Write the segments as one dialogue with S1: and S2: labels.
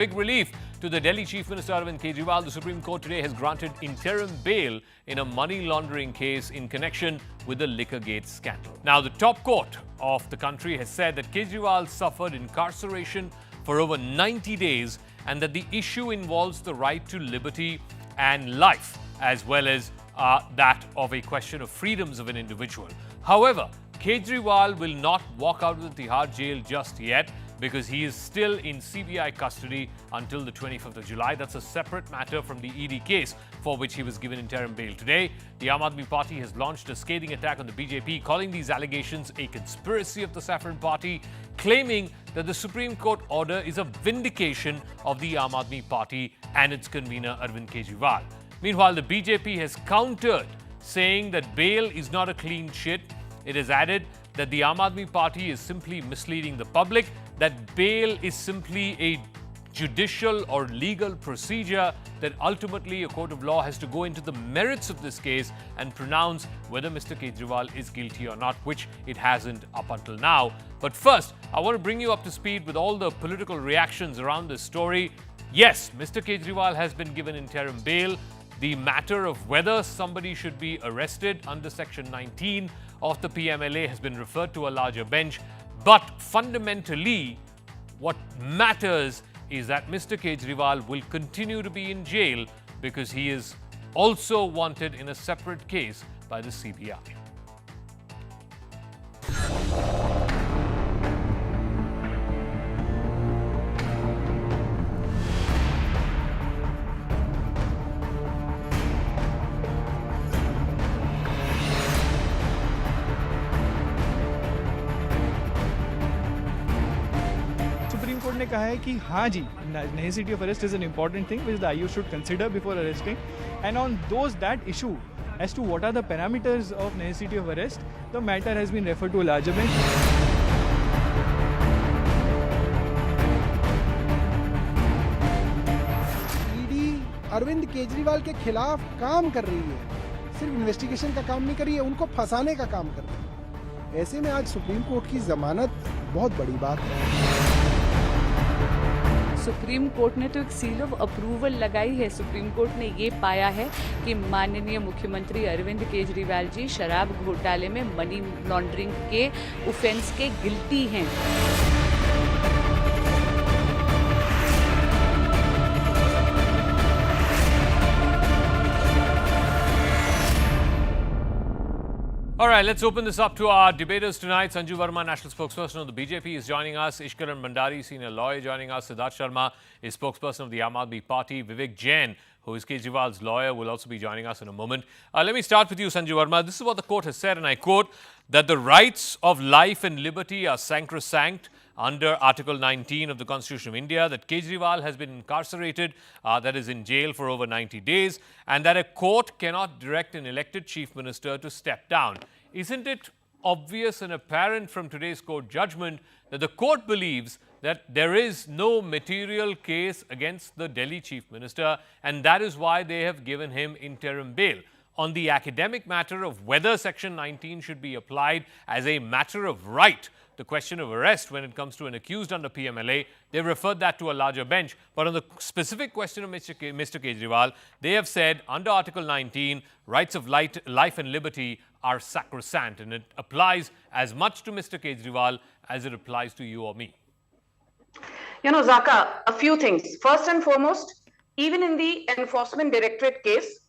S1: Big relief to the Delhi Chief Minister Arvind Kejriwal. The Supreme Court today has granted interim bail in a money laundering case in connection with the Liquorgate scandal. Now, the top court of the country has said that Kejriwal suffered incarceration for over 90 days and that the issue involves the right to liberty and life, as well as that of a question of freedoms of an individual. However, Kejriwal will not walk out of the Tihar jail just yet, because he is still in CBI custody until the 25th of July. That's a separate matter from the ED case for which he was given interim bail. Today, the Aam Aadmi Party has launched a scathing attack on the BJP, calling these allegations a conspiracy of the Saffron Party, claiming that the Supreme Court order is a vindication of the Aam Aadmi Party and its convener Arvind Kejriwal. Meanwhile, the BJP has countered, saying that bail is not a clean sheet. It has added that the Aam Aadmi Party is simply misleading the public, that bail is simply a judicial or legal procedure, that ultimately a court of law has to go into the merits of this case and pronounce whether Mr. Kejriwal is guilty or not, which it hasn't up until now. But first, I want to bring you up to speed with all the political reactions around this story. Yes, Mr. Kejriwal has been given interim bail. The matter of whether somebody should be arrested under Section 19 of the PMLA has been referred to a larger bench. But fundamentally, what matters is that Mr. Kejriwal will continue to be in jail because he is also wanted in a separate case by the CBI.
S2: ने कहा है कि हाँ जी, necessity of arrest is an important thing which the IU should consider before arresting, and on that issue as to what are the parameters of necessity of arrest, the matter has been referred to a larger bench.
S3: ED Arvind Kejriwal के खिलाफ काम कर रही है, सिर्फ investigation का काम नहीं कर रही है, उनको फंसाने का काम कर रही है। ऐसे में आज सुप्रीम कोर्ट की जमानत बहुत बड़ी बात है।
S4: सुप्रीम कोर्ट ने तो एक सील ऑफ अप्रूवल लगाई है। सुप्रीम कोर्ट ने ये पाया है कि माननीय मुख्यमंत्री अरविंद केजरीवाल जी शराब घोटाले में मनी लॉन्ड्रिंग के ऑफेंस के गिल्टी हैं।
S1: All right, let's open this up to our debaters tonight. Sanju Verma, national spokesperson of the BJP, is joining us. Ishkaran Bandari, senior lawyer, joining us. Siddharth Sharma is spokesperson of the Aam Aadmi Party. Vivek Jain, who is Kejriwal's lawyer, will also be joining us in a moment. Let me start with you, Sanju Verma. This is what the court has said, and I quote, that the rights of life and liberty are sacrosanct under Article 19 of the Constitution of India, that Kejriwal has been incarcerated, that is in jail for over 90 days, and that a court cannot direct an elected chief minister to step down. Isn't it obvious and apparent from today's court judgment that the court believes that there is no material case against the Delhi chief minister, and that is why they have given him interim bail? On the academic matter of whether Section 19 should be applied as a matter of right, the question of arrest when it comes to an accused under PMLA, they referred that to a larger bench. But on the specific question of Mr. Kejriwal, they have said under Article 19, rights of life and liberty are sacrosanct, and it applies as much to Mr. Kejriwal as it applies to you or me.
S5: You know, Zaka, a few things. First and foremost, even in the Enforcement Directorate case,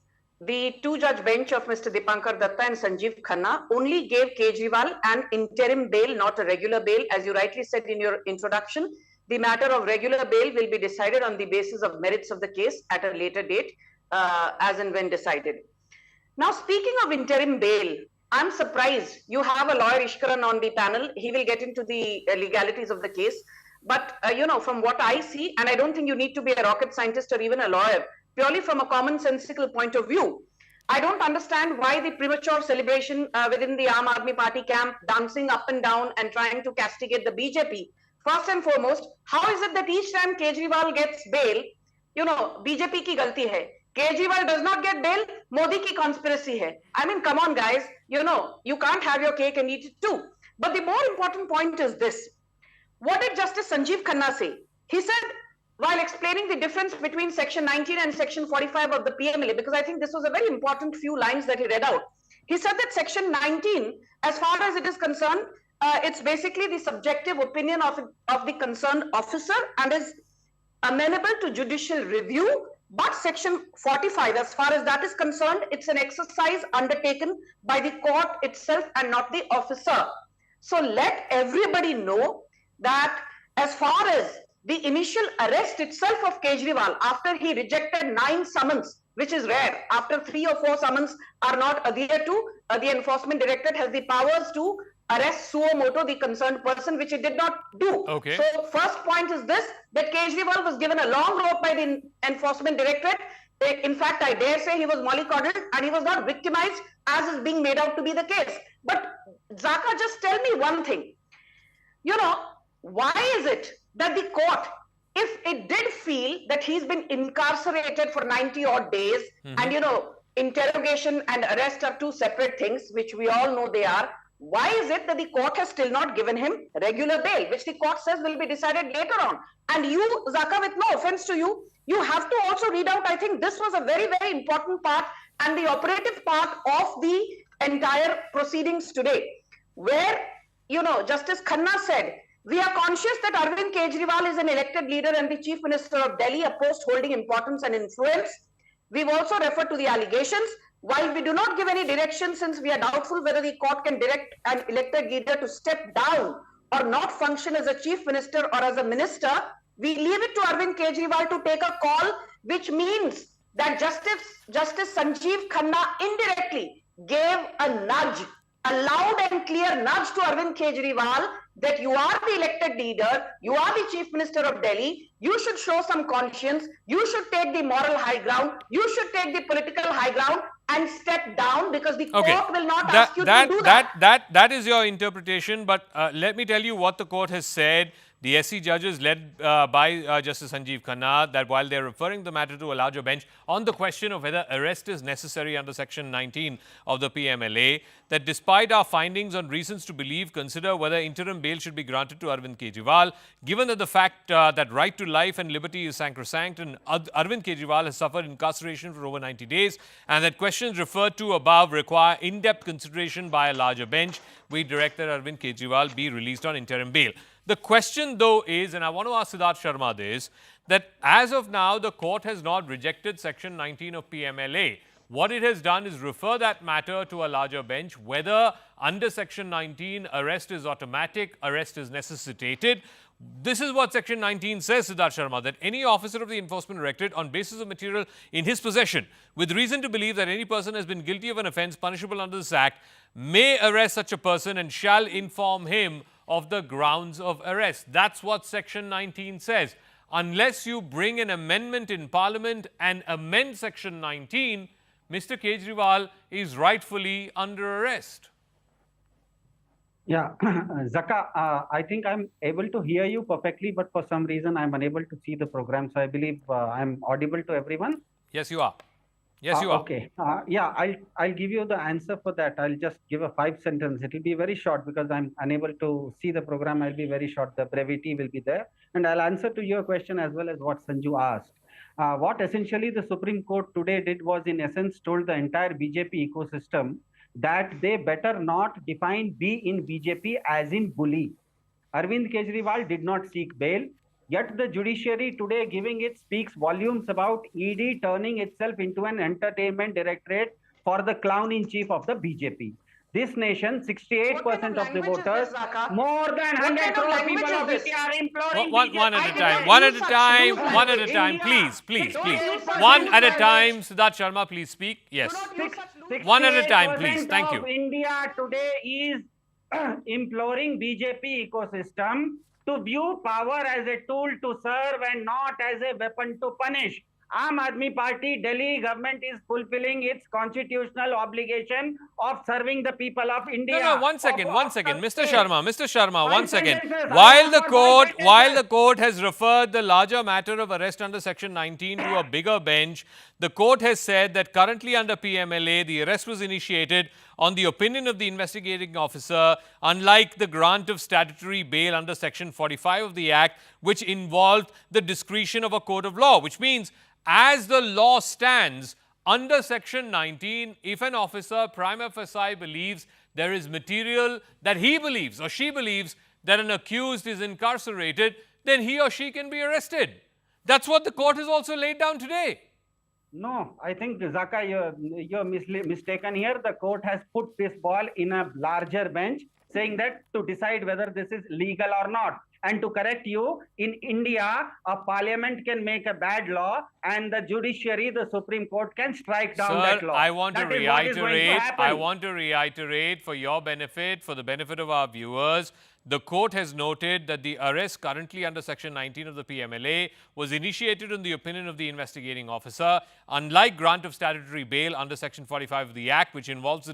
S5: the two-judge bench of Mr. Dipankar Datta and Sanjeev Khanna only gave Kejriwal an interim bail, not a regular bail. As you rightly said in your introduction, the matter of regular bail will be decided on the basis of merits of the case at a later date, as and when decided. Now, speaking of interim bail, I'm surprised you have a lawyer, Ishkaran, on the panel. He will get into the legalities of the case. But, you know, from what I see, and I don't think you need to be a rocket scientist or even a lawyer, purely from a commonsensical point of view, I don't understand why the premature celebration within the Aam Aadmi Party camp, dancing up and down and trying to castigate the BJP. First and foremost, how is it that each time Kejriwal gets bail, you know, BJP ki galti hai. Kejriwal does not get bail, Modi ki conspiracy hai. I mean, come on, guys, you know, you can't have your cake and eat it too. But the more important point is this. What did Justice Sanjeev Khanna say? He said, while explaining the difference between Section 19 and Section 45 of the PMLA, because I think this was a very important few lines that he read out. He said that Section 19, as far as it is concerned, it's basically the subjective opinion of the concerned officer and is amenable to judicial review. But Section 45, as far as that is concerned, it's an exercise undertaken by the court itself and not the officer. So let everybody know that as far as the initial arrest itself of Kejriwal, after he rejected 9 summons, which is rare, after 3 or 4 summons are not adhered to, the Enforcement Directorate has the powers to arrest suo moto the concerned person, which it did not do.
S1: Okay.
S5: So first point is this, that Kejriwal was given a long rope by the Enforcement Directorate. In fact, I dare say he was mollycoddled and he was not victimized as is being made out to be the case. But Zaka, just tell me one thing. You know, why is it that the court, if it did feel that he's been incarcerated for 90 odd days, and you know, interrogation and arrest are 2 separate things, which we all know they are, why is it that the court has still not given him regular bail, which the court says will be decided later on? And you, Zaka, with no offense to you, you have to also read out, I think this was a very, very important part and the operative part of the entire proceedings today, where, you know, Justice Khanna said, we are conscious that Arvind Kejriwal is an elected leader and the Chief Minister of Delhi, a post holding importance and influence. We've also referred to the allegations. While we do not give any direction, since we are doubtful whether the court can direct an elected leader to step down or not function as a chief minister or as a minister, we leave it to Arvind Kejriwal to take a call, which means that Justice Sanjeev Khanna indirectly gave a nudge, a loud and clear nudge to Arvind Kejriwal that you are the elected leader, you are the Chief Minister of Delhi, you should show some conscience, you should take the moral high ground, you should take the political high ground and step down, because the court will not ask you to do that.
S1: That is your interpretation, but let me tell you what the court has said. The SC judges led by Justice Sanjeev Khanna, that while they're referring the matter to a larger bench on the question of whether arrest is necessary under Section 19 of the PMLA, that despite our findings on reasons to believe, consider whether interim bail should be granted to Arvind Kejriwal, given that the fact that right to life and liberty is sacrosanct and Arvind Kejriwal has suffered incarceration for over 90 days and that questions referred to above require in-depth consideration by a larger bench, we direct that Arvind Kejriwal be released on interim bail. The question, though, is, and I want to ask Siddharth Sharma this, that as of now, the court has not rejected Section 19 of PMLA. What it has done is refer that matter to a larger bench, whether under Section 19, arrest is automatic, arrest is necessitated. This is what Section 19 says, Siddharth Sharma, that any officer of the Enforcement Directorate, on basis of material in his possession, with reason to believe that any person has been guilty of an offence punishable under this Act, may arrest such a person and shall inform him of the grounds of arrest. That's what Section 19 says. Unless you bring an amendment in Parliament and amend Section 19, Mr. Kejriwal is rightfully under arrest.
S6: Yeah, Zaka, I think I'm able to hear you perfectly, but for some reason I'm unable to see the program. So I believe I'm audible to everyone.
S1: Yes, you are. Yes, you are.
S6: Okay. Yeah, I'll give you the answer for that. I'll just give a 5-sentence. It will be very short because I'm unable to see the program. I'll be very short. The brevity will be there. And I'll answer to your question as well as what Sanju asked. What essentially the Supreme Court today did was, in essence, told the entire BJP ecosystem that they better not define B in BJP as in bully. Arvind Kejriwal did not seek bail. Yet the judiciary today giving it speaks volumes about ED turning itself into an entertainment directorate for the clown in chief of the BJP. This nation, 68% of the voters, more than 100 crore people of India are imploring
S1: one at a time. One at a time. One at a time. Please. One at a time. Siddharth Sharma, please speak. Yes. One at a time, please. Thank you.
S6: India today is imploring BJP ecosystem to view power as a tool to serve and not as a weapon to punish. Aam Aadmi Party, Delhi government is fulfilling its constitutional obligation of serving the people of India.
S1: No, one second. Mr. Sharma, 1 second. While the court has referred the larger matter of arrest under Section 19 to a bigger bench, the court has said that currently under PMLA, the arrest was initiated on the opinion of the investigating officer, unlike the grant of statutory bail under Section 45 of the Act, which involved the discretion of a court of law, which means as the law stands, under Section 19, if an officer prima facie believes there is material that he believes or she believes that an accused is incarcerated, then he or she can be arrested. That's what the court has also laid down today.
S6: No, I think, Zaka, you're mistaken here. The court has put this ball in a larger bench, saying that to decide whether this is legal or not. And to correct you, in India, a parliament can make a bad law and the judiciary, the Supreme Court, can strike down that law.
S1: I want to reiterate for your benefit, for the benefit of our viewers, the court has noted that the arrest currently under Section 19 of the PMLA was initiated in the opinion of the investigating officer, unlike grant of statutory bail under Section 45 of the Act, which involves the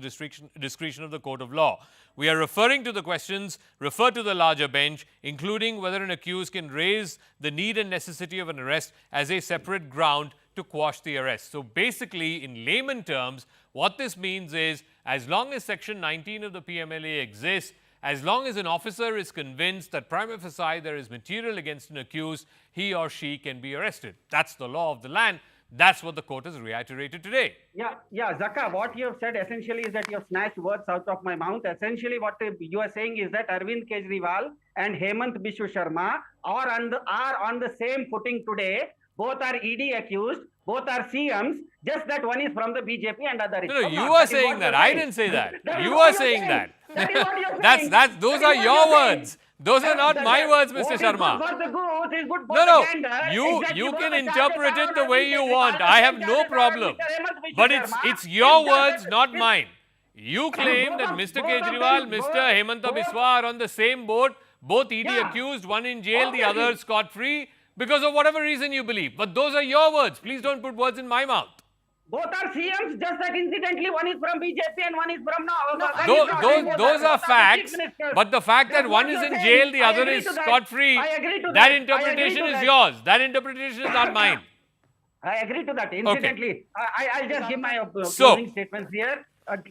S1: discretion of the court of law. We are referring to the questions referred to the larger bench, including whether an accused can raise the need and necessity of an arrest as a separate ground to quash the arrest. So basically, in layman terms, what this means is, as long as Section 19 of the PMLA exists, as long as an officer is convinced that prima facie there is material against an accused, he or she can be arrested. That's the law of the land. That's what the court has reiterated today.
S6: Yeah, Zaka, what you have said essentially is that you have snatched words out of my mouth. Essentially, what you are saying is that Arvind Kejriwal and Hemant Biswa Sharma are on the same footing today. Both are ED accused, both are CMs, just that one is from the BJP and other is.
S1: No, you are saying that. I didn't say that. You are saying that.
S6: That is what you're saying.
S1: Those are your words. Those are not my words, Mr. Sharma. No, you can interpret it the way you want. I have no problem. But it's your words, not mine. You claim that Mr. Kejriwal, Mr. Hemanta Biswa are on the same boat, both ED accused, one in jail, the other scot-free, because of whatever reason you believe. But those are your words. Please don't put words in my mouth.
S6: Both are CMs, just that incidentally one is from BJP and one is from
S1: Those are facts, but the fact that one is in jail, the other is scot-free, that interpretation is yours. That interpretation is not mine.
S6: I agree to that. Incidentally, okay. I'll just give my closing statements here.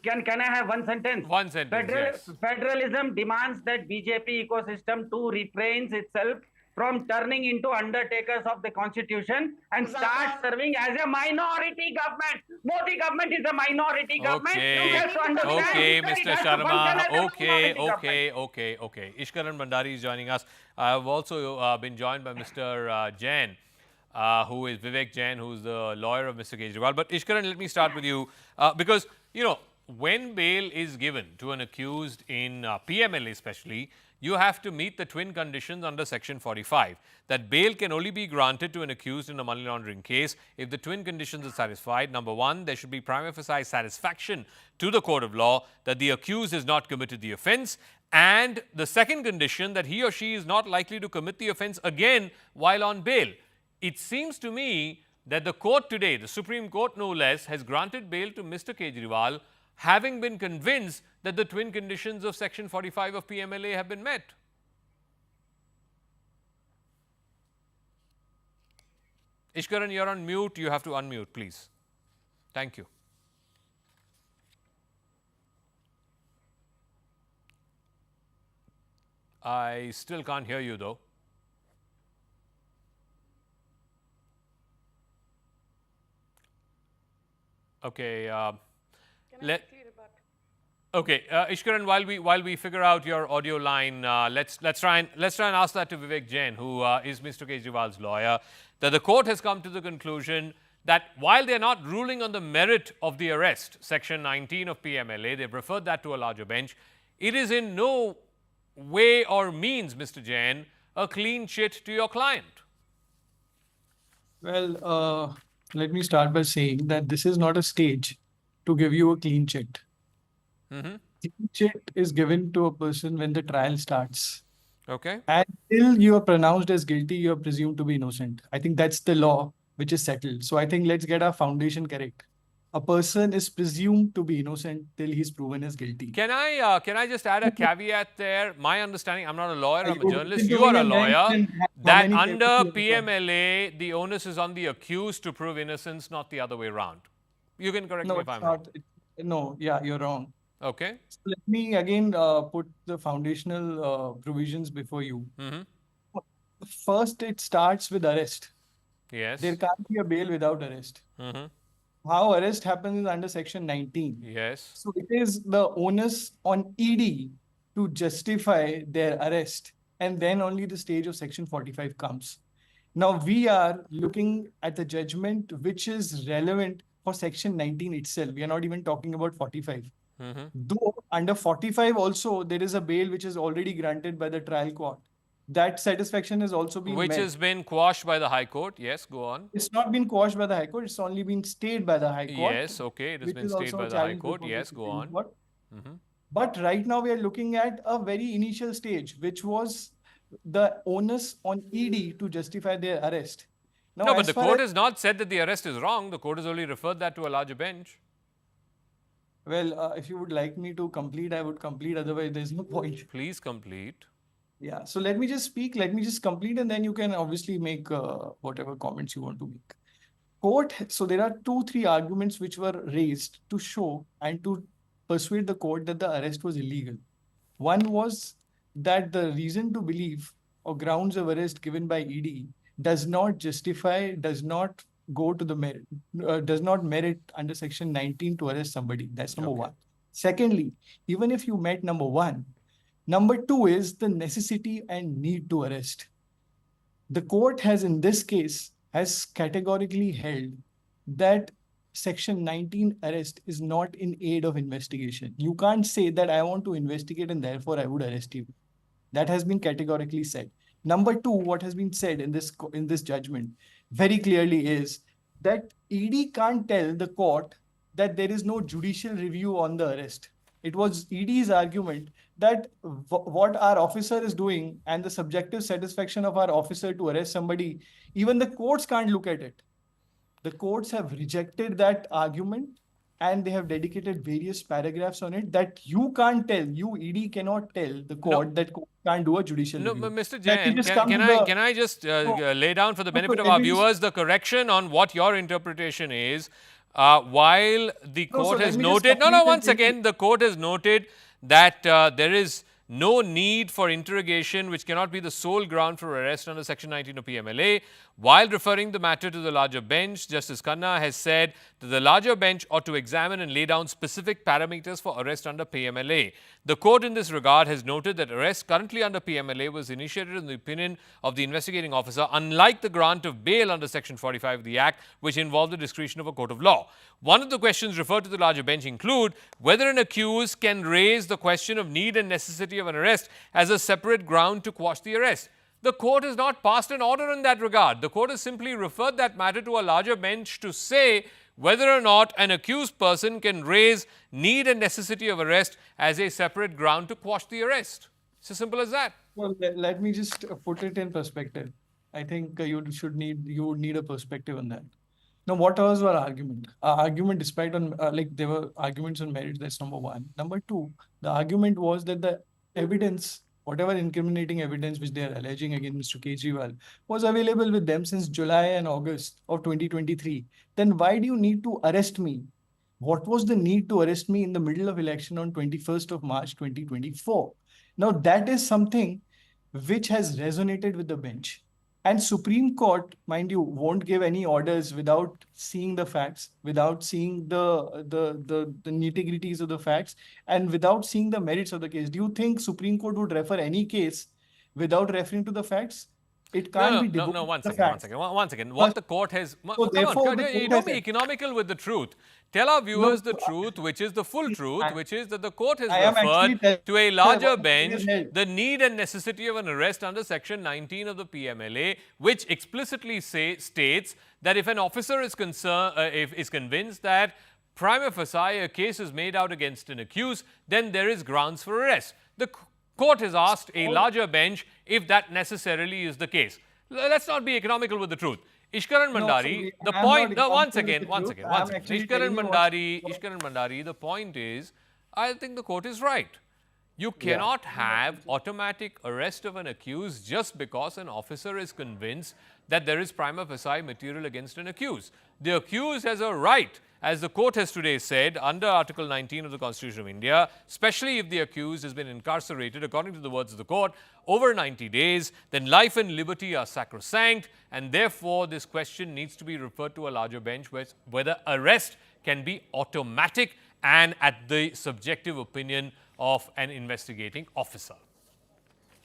S6: Can I have one sentence?
S1: One sentence, yes.
S6: Federalism demands that BJP ecosystem too refrains itself from turning into undertakers of the constitution and start serving as a minority government. Modi government is a minority government.
S1: Okay, Mr. Sharma. Okay. Ishkaran Bhandari is joining us. I have also been joined by Mr. Jain, who is Vivek Jain, who is the lawyer of Mr. Kejriwal. But Ishkaran, let me start with you because, you know, when bail is given to an accused in PMLA especially, you have to meet the twin conditions under Section 45. That bail can only be granted to an accused in a money laundering case if the twin conditions are satisfied. Number one, there should be prima facie satisfaction to the court of law that the accused has not committed the offence. And the second condition, that he or she is not likely to commit the offence again while on bail. It seems to me that the court today, the Supreme Court no less, has granted bail to Mr. Kejriwal, having been convinced that the twin conditions of Section 45 of PMLA have been met. Ishkaran, you're on mute. You have to unmute, please. Thank you. I still can't hear you, though. Okay. Ishkaran, while we figure out your audio line, let's try and ask that to Vivek Jain, who is Mr. Kejriwal's lawyer, that the court has come to the conclusion that while they're not ruling on the merit of the arrest, Section 19 of PMLA, they've referred that to a larger bench. It is in no way or means, Mr. Jain, a clean chit to your client.
S2: Well, let me start by saying that this is not a stage to give you a clean chit. Clean chit is given to a person when the trial starts.
S1: Okay.
S2: Until you are pronounced as guilty, you are presumed to be innocent. I think that's the law which is settled. So I think let's get our foundation correct. A person is presumed to be innocent till he's proven as guilty.
S1: Can I just add a caveat there? My understanding, I'm not a lawyer, I'm a journalist. You are a lawyer. That under PMLA, the onus is on the accused to prove innocence, not the other way around. You can correct me if I'm wrong.
S2: No, yeah, you're wrong.
S1: Okay.
S2: So let me again put the foundational provisions before you. first it starts with arrest.
S1: Yes.
S2: There can't be a bail without arrest.
S1: Mhm.
S2: How arrest happens is under section 19.
S1: Yes.
S2: So it is the onus on ED to justify their arrest, and then only the stage of section 45 comes. Now we are looking at the judgment which is relevant for section 19 itself. We are not even talking about 45.
S1: Mhm.
S2: Though under 45 also there is a bail which is already granted by the trial court. That satisfaction has also been
S1: Which
S2: met.
S1: has been quashed by the High Court. Yes, go on.
S2: It's not been quashed by the High Court. It's only been stayed by the High Court.
S1: Yes, okay. It has
S2: which
S1: been
S2: is
S1: stayed
S2: also
S1: by
S2: a
S1: the High
S2: challenge
S1: Court.
S2: before the
S1: Yes, go
S2: Supreme
S1: on.
S2: Court.
S1: Mhm.
S2: But right now we are looking at a very initial stage, which was the onus on ED to justify their arrest. Now,
S1: No, but
S2: as
S1: the
S2: far
S1: court
S2: as,
S1: has not said that the arrest is wrong. The court has only referred that to a larger bench.
S2: well, if you would like me to complete, I would complete. Otherwise, there's no point.
S1: Please complete.
S2: Yeah. So let me just speak. Let me just complete, and then you can obviously make whatever comments you want to make. Court. So there are 2-3 arguments which were raised to show and to persuade the court that the arrest was illegal. One was that the reason to believe or grounds of arrest given by ED does not justify, does not go to the merit, does not merit under section 19 to arrest somebody. That's number
S1: Okay.
S2: one. Secondly, even if you met number one, number two is the necessity and need to arrest. The court has, in this case, has categorically held that Section 19 arrest is not in aid of investigation. You can't say that I want to investigate and therefore I would arrest you. That has been categorically said. Number two, what has been said in this judgment very clearly is that ED can't tell the court that there is no judicial review on the arrest. It was ED's argument that what our officer is doing and the subjective satisfaction of our officer to arrest somebody, even the courts can't look at it. The courts have rejected that argument and they have dedicated various paragraphs on it that you can't tell, you ED cannot tell the court that court can't do a judicial
S1: No,
S2: review.
S1: Mr.
S2: Let me
S1: Jain,
S2: just come
S1: can
S2: to
S1: I, can I just lay down for the benefit of
S2: let
S1: our
S2: me just-
S1: viewers the correction on what your interpretation is? While the
S2: No, so
S1: court
S2: let
S1: has
S2: me just
S1: noted, no,
S2: complete
S1: once
S2: it.
S1: again, the court has noted that there is no need for interrogation, which cannot be the sole ground for arrest under Section 19 of PMLA. While referring the matter to the larger bench, Justice Khanna has said that the larger bench ought to examine and lay down specific parameters for arrest under PMLA. The court in this regard has noted that arrest currently under PMLA was initiated in the opinion of the investigating officer, unlike the grant of bail under Section 45 of the Act, which involved the discretion of a court of law. One of the questions referred to the larger bench include whether an accused can raise the question of need and necessity of an arrest as a separate ground to quash the arrest. The court has not passed an order in that regard. The court has simply referred that matter to a larger bench to say whether or not an accused person can raise need and necessity of arrest as a separate ground to quash the arrest. It's as simple as that.
S2: Well, let me just put it in perspective. I think you would need a perspective on that. Now, what was our argument? Our argument, despite there were arguments on merit, that's number one. Number two, the argument was that the evidence, whatever incriminating evidence which they are alleging against Mr. Kejriwal, was available with them since July and August of 2023. Then why do you need to arrest me? What was the need to arrest me in the middle of election on 21st of March 2024? Now, that is something which has resonated with the bench. And Supreme Court, mind you, won't give any orders without seeing the facts, without seeing the nitty-gritties of the facts, and without seeing the merits of the case. Do you think Supreme Court would refer any case without referring to the facts? It can't be devoid
S1: one
S2: to the
S1: second.
S2: facts.
S1: What the court has...
S2: So therefore, the court
S1: don't
S2: has
S1: be
S2: said-
S1: economical with the truth. Tell our viewers
S2: No,
S1: the truth, which is the full truth, which is that the court has
S2: I am actually
S1: referred to a larger
S2: what the
S1: bench
S2: court has held.
S1: the need and necessity of an arrest under Section 19 of the PMLA, which explicitly states that if an officer is convinced that prima facie a case is made out against an accused, then there is grounds for arrest. The court has asked a larger bench if that necessarily is the case. Let's not be economical with the truth. Ishkaran Mandari, the point, no, once again. Ishkaran Mandari, the point is, I think the court is right. You cannot have automatic arrest of an accused just because an officer is convinced that there is prima facie material against an accused. The accused has a right, as the court has today said, under Article 19 of the Constitution of India, especially if the accused has been incarcerated, according to the words of the court, over 90 days, then life and liberty are sacrosanct, and therefore this question needs to be referred to a larger bench whether arrest can be automatic and at the subjective opinion of an investigating officer.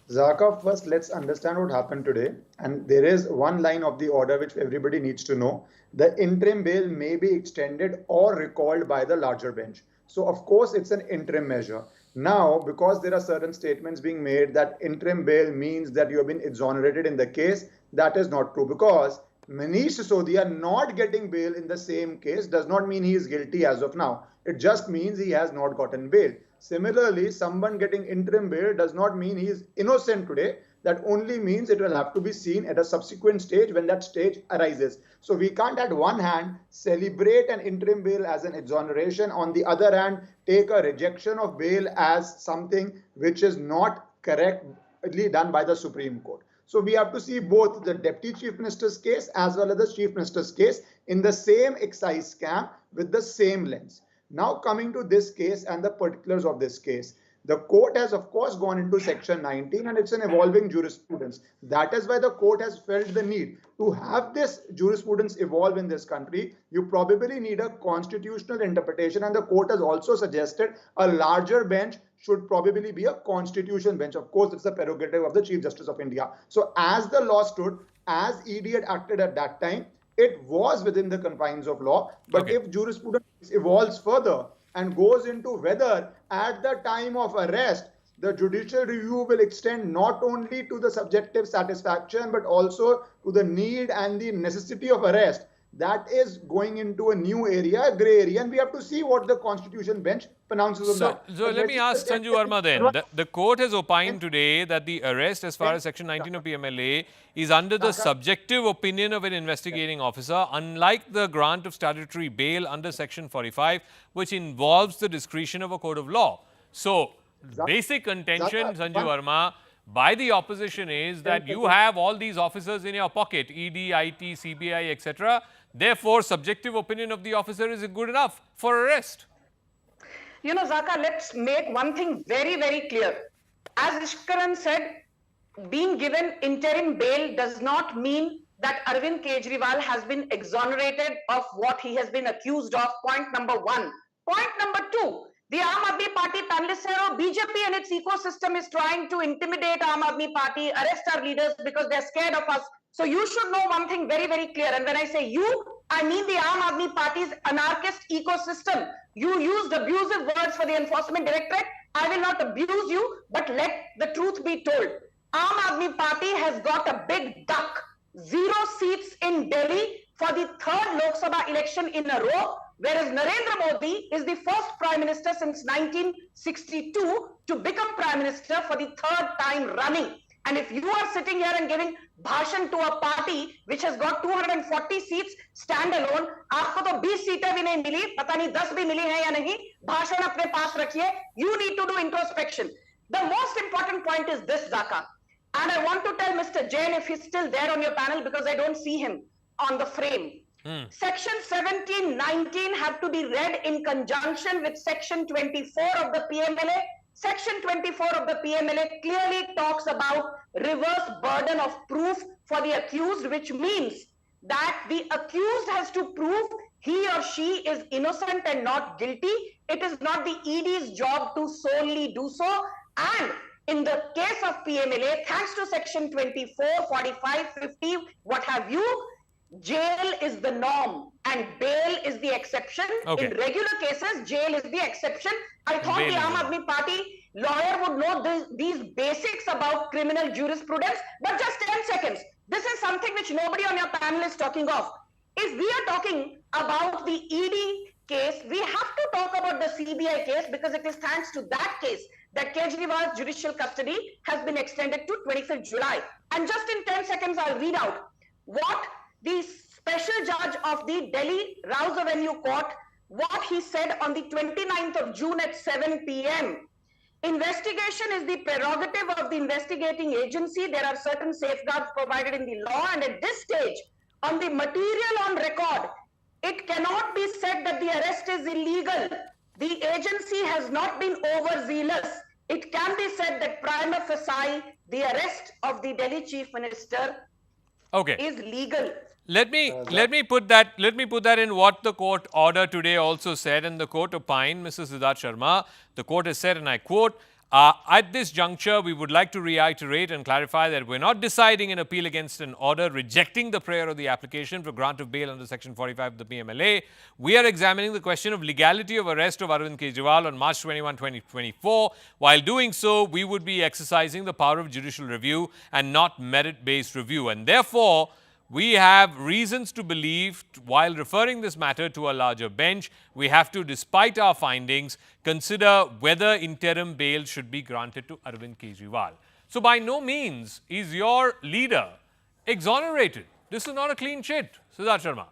S7: Zaka, first let's understand what happened today. And there is one line of the order which everybody needs to know. The interim bail may be extended or recalled by the larger bench. So of course it's an interim measure. Now, because there are certain statements being made that interim bail means that you have been exonerated in the case, that is not true, because Manish Sisodia not getting bail in the same case does not mean he is guilty as of now. It just means he has not gotten bail. Similarly, someone getting interim bail does not mean he is innocent today. That only means it will have to be seen at a subsequent stage when that stage arises. So we can't at one hand celebrate an interim bail as an exoneration, on the other hand take a rejection of bail as something which is not correctly done by the Supreme Court. So we have to see both the Deputy Chief Minister's case as well as the Chief Minister's case in the same excise scam with the same lens. Now coming to this case and the particulars of this case, the court has of course gone into section 19 and it's an evolving jurisprudence. That is why the court has felt the need to have this jurisprudence evolve in this country. You probably need a constitutional interpretation, and the court has also suggested a larger bench should probably be a constitution bench. Of course, it's the prerogative of the Chief Justice of India. So as the law stood, as ED had acted at that time, it was within the confines of law. But if jurisprudence evolves further and goes into whether at the time of arrest, the judicial review will extend not only to the subjective satisfaction, but also to the need and the necessity of arrest, that is going into a new area, a grey area, and we have to see what the Constitution bench pronounces on that.
S1: So let me ask Sanju Verma then. The court has opined today that the arrest as far as section 19 of PMLA is under the subjective opinion of an investigating officer, unlike the grant of statutory bail under section 45, which involves the discretion of a court of law. So basic contention, Sanju Verma, by the opposition is that you have all these officers in your pocket, ED, IT, CBI, etc. Therefore, subjective opinion of the officer is good enough for arrest.
S5: You know, Zaka, let's make one thing very, very clear. As Ishkaran said, being given interim bail does not mean that Arvind Kejriwal has been exonerated of what he has been accused of. Point number one. Point number two. The Aam Aadmi Party panelists say, oh, BJP and its ecosystem is trying to intimidate Aam Aadmi Party, arrest our leaders because they're scared of us. So you should know one thing very, very clear. And when I say you, I mean the Aam Aadmi Party's anarchist ecosystem. You used abusive words for the Enforcement Directorate. I will not abuse you, but let the truth be told. Aam Aadmi Party has got a big duck. 0 seats in Delhi for the 3rd Lok Sabha election in a row, whereas Narendra Modi is the first Prime Minister since 1962 to become Prime Minister for the 3rd time running. And if you are sitting here and giving bhashan to a party which has got 240 seats standalone, aapko to 20 seats bhi nahi mili, pata nahi 10 bhi mili hai ya nahi, bhashan apne paas rakhiye, you need to do introspection. The most important point is this, Zaka. And I want to tell Mr. Jain if he's still there on your panel, because I don't see him on the frame. Section 17, 19 have to be read in conjunction with Section 24 of the PMLA. Section 24 of the PMLA clearly talks about reverse burden of proof for the accused, which means that the accused has to prove he or she is innocent and not guilty. It is not the ED's job to solely do so. And in the case of PMLA, thanks to Section 24, 45, 50, what have you, jail is the norm and bail is the exception. In regular cases, jail is the exception. I thought the Aam Aadmi Party lawyer would know these basics about criminal jurisprudence, but just 10 seconds. This is something which nobody on your panel is talking of. If we are talking about the ED case, we have to talk about the CBI case, because it is thanks to that case that Kejriwal's judicial custody has been extended to 25th July. And just in 10 seconds, I'll read out what the special judge of the Delhi Rouse Avenue Court, what he said on the 29th of June at 7 p.m. Investigation is the prerogative of the investigating agency. There are certain safeguards provided in the law, and at this stage, on the material on record, it cannot be said that the arrest is illegal. The agency has not been overzealous. It can be said that prima facie, the arrest of the Delhi Chief Minister is legal.
S1: Let me put that in what the court order today also said, and the court opined, Mr. Siddharth Sharma. The court has said, and I quote, at this juncture, we would like to reiterate and clarify that we're not deciding an appeal against an order rejecting the prayer of the application for grant of bail under Section 45 of the PMLA. We are examining the question of legality of arrest of Arvind Kejriwal on March 21, 2024. While doing so, we would be exercising the power of judicial review and not merit-based review. And therefore, we have reasons to believe, while referring this matter to a larger bench, we have to, despite our findings, consider whether interim bail should be granted to Arvind Kejriwal. So by no means is your leader exonerated. This is not a clean sheet, Siddharth Sharma.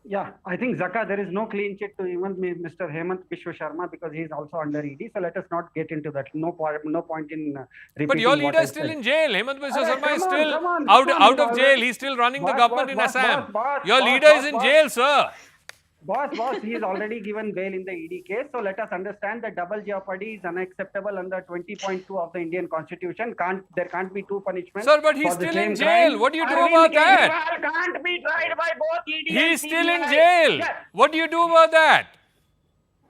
S6: Yeah, I think Zaka, there is no clean sheet to even Mr. Hemant Biswa Sharma because he is also under ED. So let us not get into that. No point in repeating.
S1: But your leader is still in jail. Hemant Biswa Sharma is still out of jail. He's still running the government in Assam. Your leader is in jail, sir.
S6: Boss, he is already given bail in the ED case. So let us understand that double jeopardy is unacceptable under 20.2 of the Indian Constitution. There can't be two punishments.
S1: Sir, but he's still in jail. Crime. What do you do about that?
S6: Can't be tried by both ED and
S1: He's still in
S6: CBI.
S1: jail.
S6: Yes.
S1: What do you do about that?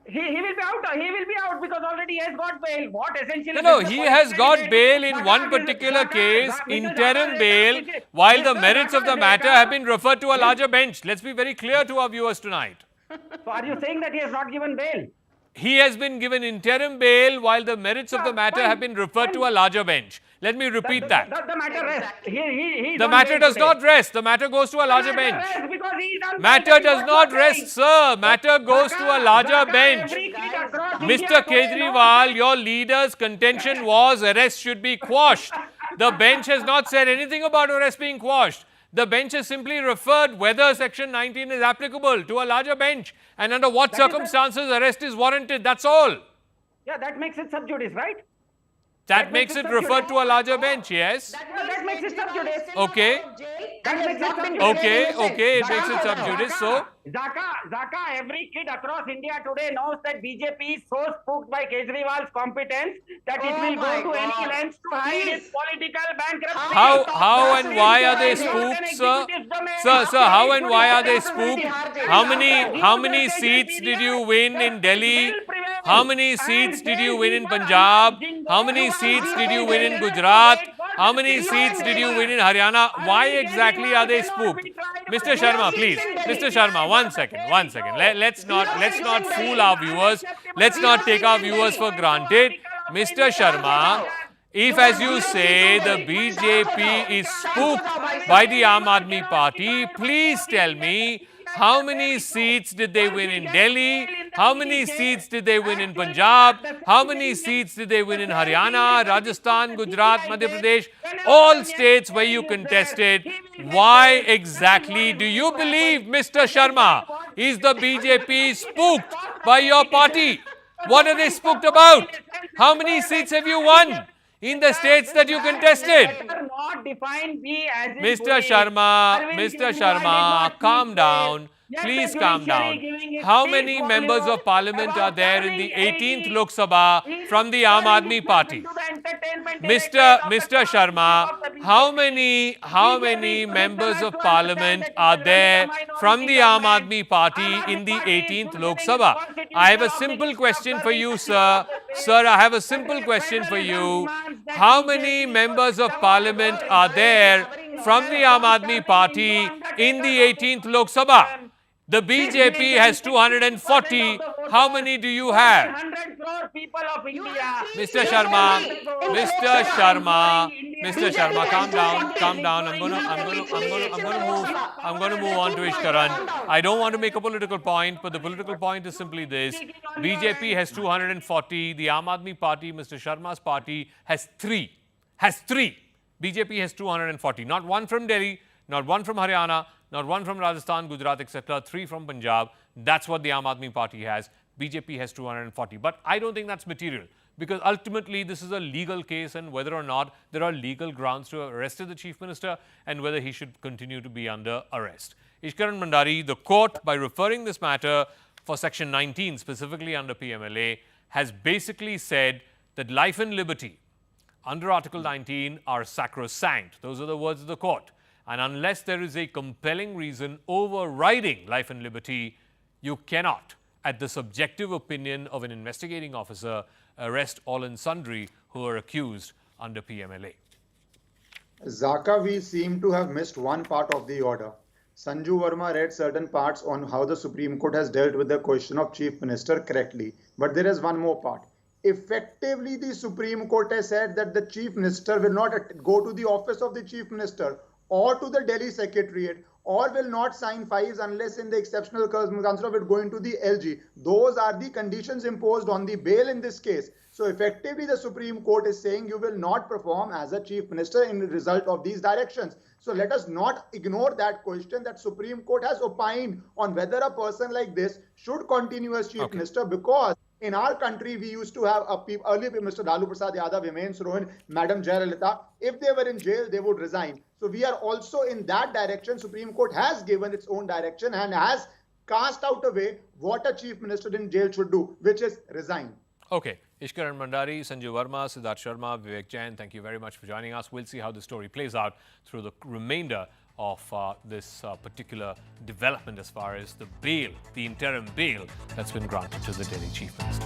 S6: He will be out. He will be out because already he has got bail. What essentially?
S1: No, he has got bail in one particular case, interim bail, while the merits of the matter have been referred to a larger bench. Let's be very clear to our viewers tonight.
S6: So are you saying that he has not given bail?
S1: He has been given interim bail while the merits of the matter have been referred to a larger bench. Let me repeat that.
S6: The matter rests.
S1: The matter does not rest. The matter goes to a larger bench. Matter does not rest, sir. Matter goes to a larger bench. Mr. Kejriwal, your leader's contention was arrest should be quashed. The bench has not said anything about arrest being quashed. The bench has simply referred whether Section 19 is applicable to a larger bench and under what circumstances arrest is warranted. That's all.
S6: Yeah, that makes it sub judice, right?
S1: That makes it referred to a larger bench, yes.
S6: That makes it sub judice.
S1: Okay. Okay, it makes it sub judice. So,
S6: Zaka, every kid across India today knows that BJP is so spooked by Kejriwal's competence that it will go to any lengths to hide its political bankruptcy.
S1: How and why are they spooked, sir? Sir, how and why are they spooked? How many seats did you win in Delhi? How many seats did you win in Punjab? How many seats did you win in Gujarat? How many seats did you win in Haryana? Why exactly are they spooked? Mr. Sharma, please. Mr. Sharma, one second. Let's not fool our viewers. Let's not take our viewers for granted. Mr. Sharma, if, as you say, the BJP is spooked by the Aam Aadmi Party, please tell me, how many seats did they win in Delhi? How many seats did they win in Punjab? How many seats did they win in Haryana, Rajasthan, Gujarat, Madhya Pradesh? All states where you contested. Why exactly do you believe, Mr. Sharma, is the BJP spooked by your party? What are they spooked about? How many seats have you won in the states that you contested? Mr. Sharma, calm down. Please calm down. How many members of parliament are there in the 18th Lok Sabha from the Aam Aadmi Party? Mr. Sharma, how many members of parliament are there from the Aam Aadmi Party in the 18th Lok Sabha? I have a simple question for you, sir. Sir, I have a simple question for you. How many members of parliament are there from the Aam Aadmi Party in the 18th Lok Sabha? The BJP has 240. How many do you have?
S6: 100 crore people of India.
S1: Mr. Sharma, calm down. I'm going to move on to Ishkaran. I don't want to make a political point, but the political point is simply this. BJP has 240. The Aam Aadmi Party, Mr. Sharma's party, has three. BJP has 240. Not one from Delhi, not one from Haryana, not one from Rajasthan, Gujarat, etc. 3 from Punjab. That's what the Aam Aadmi Party has. BJP has 240. But I don't think that's material, because ultimately this is a legal case, and whether or not there are legal grounds to arrest the Chief Minister and whether he should continue to be under arrest. Ishkaran Mandari, the court, by referring this matter for Section 19, specifically under PMLA, has basically said that life and liberty under Article 19 are sacrosanct. Those are the words of the court. And unless there is a compelling reason overriding life and liberty, you cannot, at the subjective opinion of an investigating officer, arrest all and sundry who are accused under PMLA.
S7: Zaka, we seem to have missed one part of the order. Sanju Verma read certain parts on how the Supreme Court has dealt with the question of Chief Minister correctly. But there is one more part. Effectively, the Supreme Court has said that the Chief Minister will not go to the office of the Chief Minister or to the Delhi Secretariat, or will not sign files unless in the exceptional circumstance of it going to the LG. Those are the conditions imposed on the bail in this case. So effectively, the Supreme Court is saying you will not perform as a Chief Minister in the result of these directions. So let us not ignore that question that Supreme Court has opined on whether a person like this should continue as Chief Minister, because in our country, we used to have earlier Mr. Lalu Prasad Yadav, Hemant Soren, Madam Jayalalitha. If they were in jail, they would resign. So we are also in that direction. Supreme Court has given its own direction and has cast out a way what a Chief Minister in jail should do, which is resign.
S1: Okay. Ishkaran Mandari, Sanju Verma, Siddharth Sharma, Vivek Jain, thank you very much for joining us. We'll see how the story plays out through the remainder of this particular development as far as the bail, the interim bail that's been granted to the Delhi Chief Minister.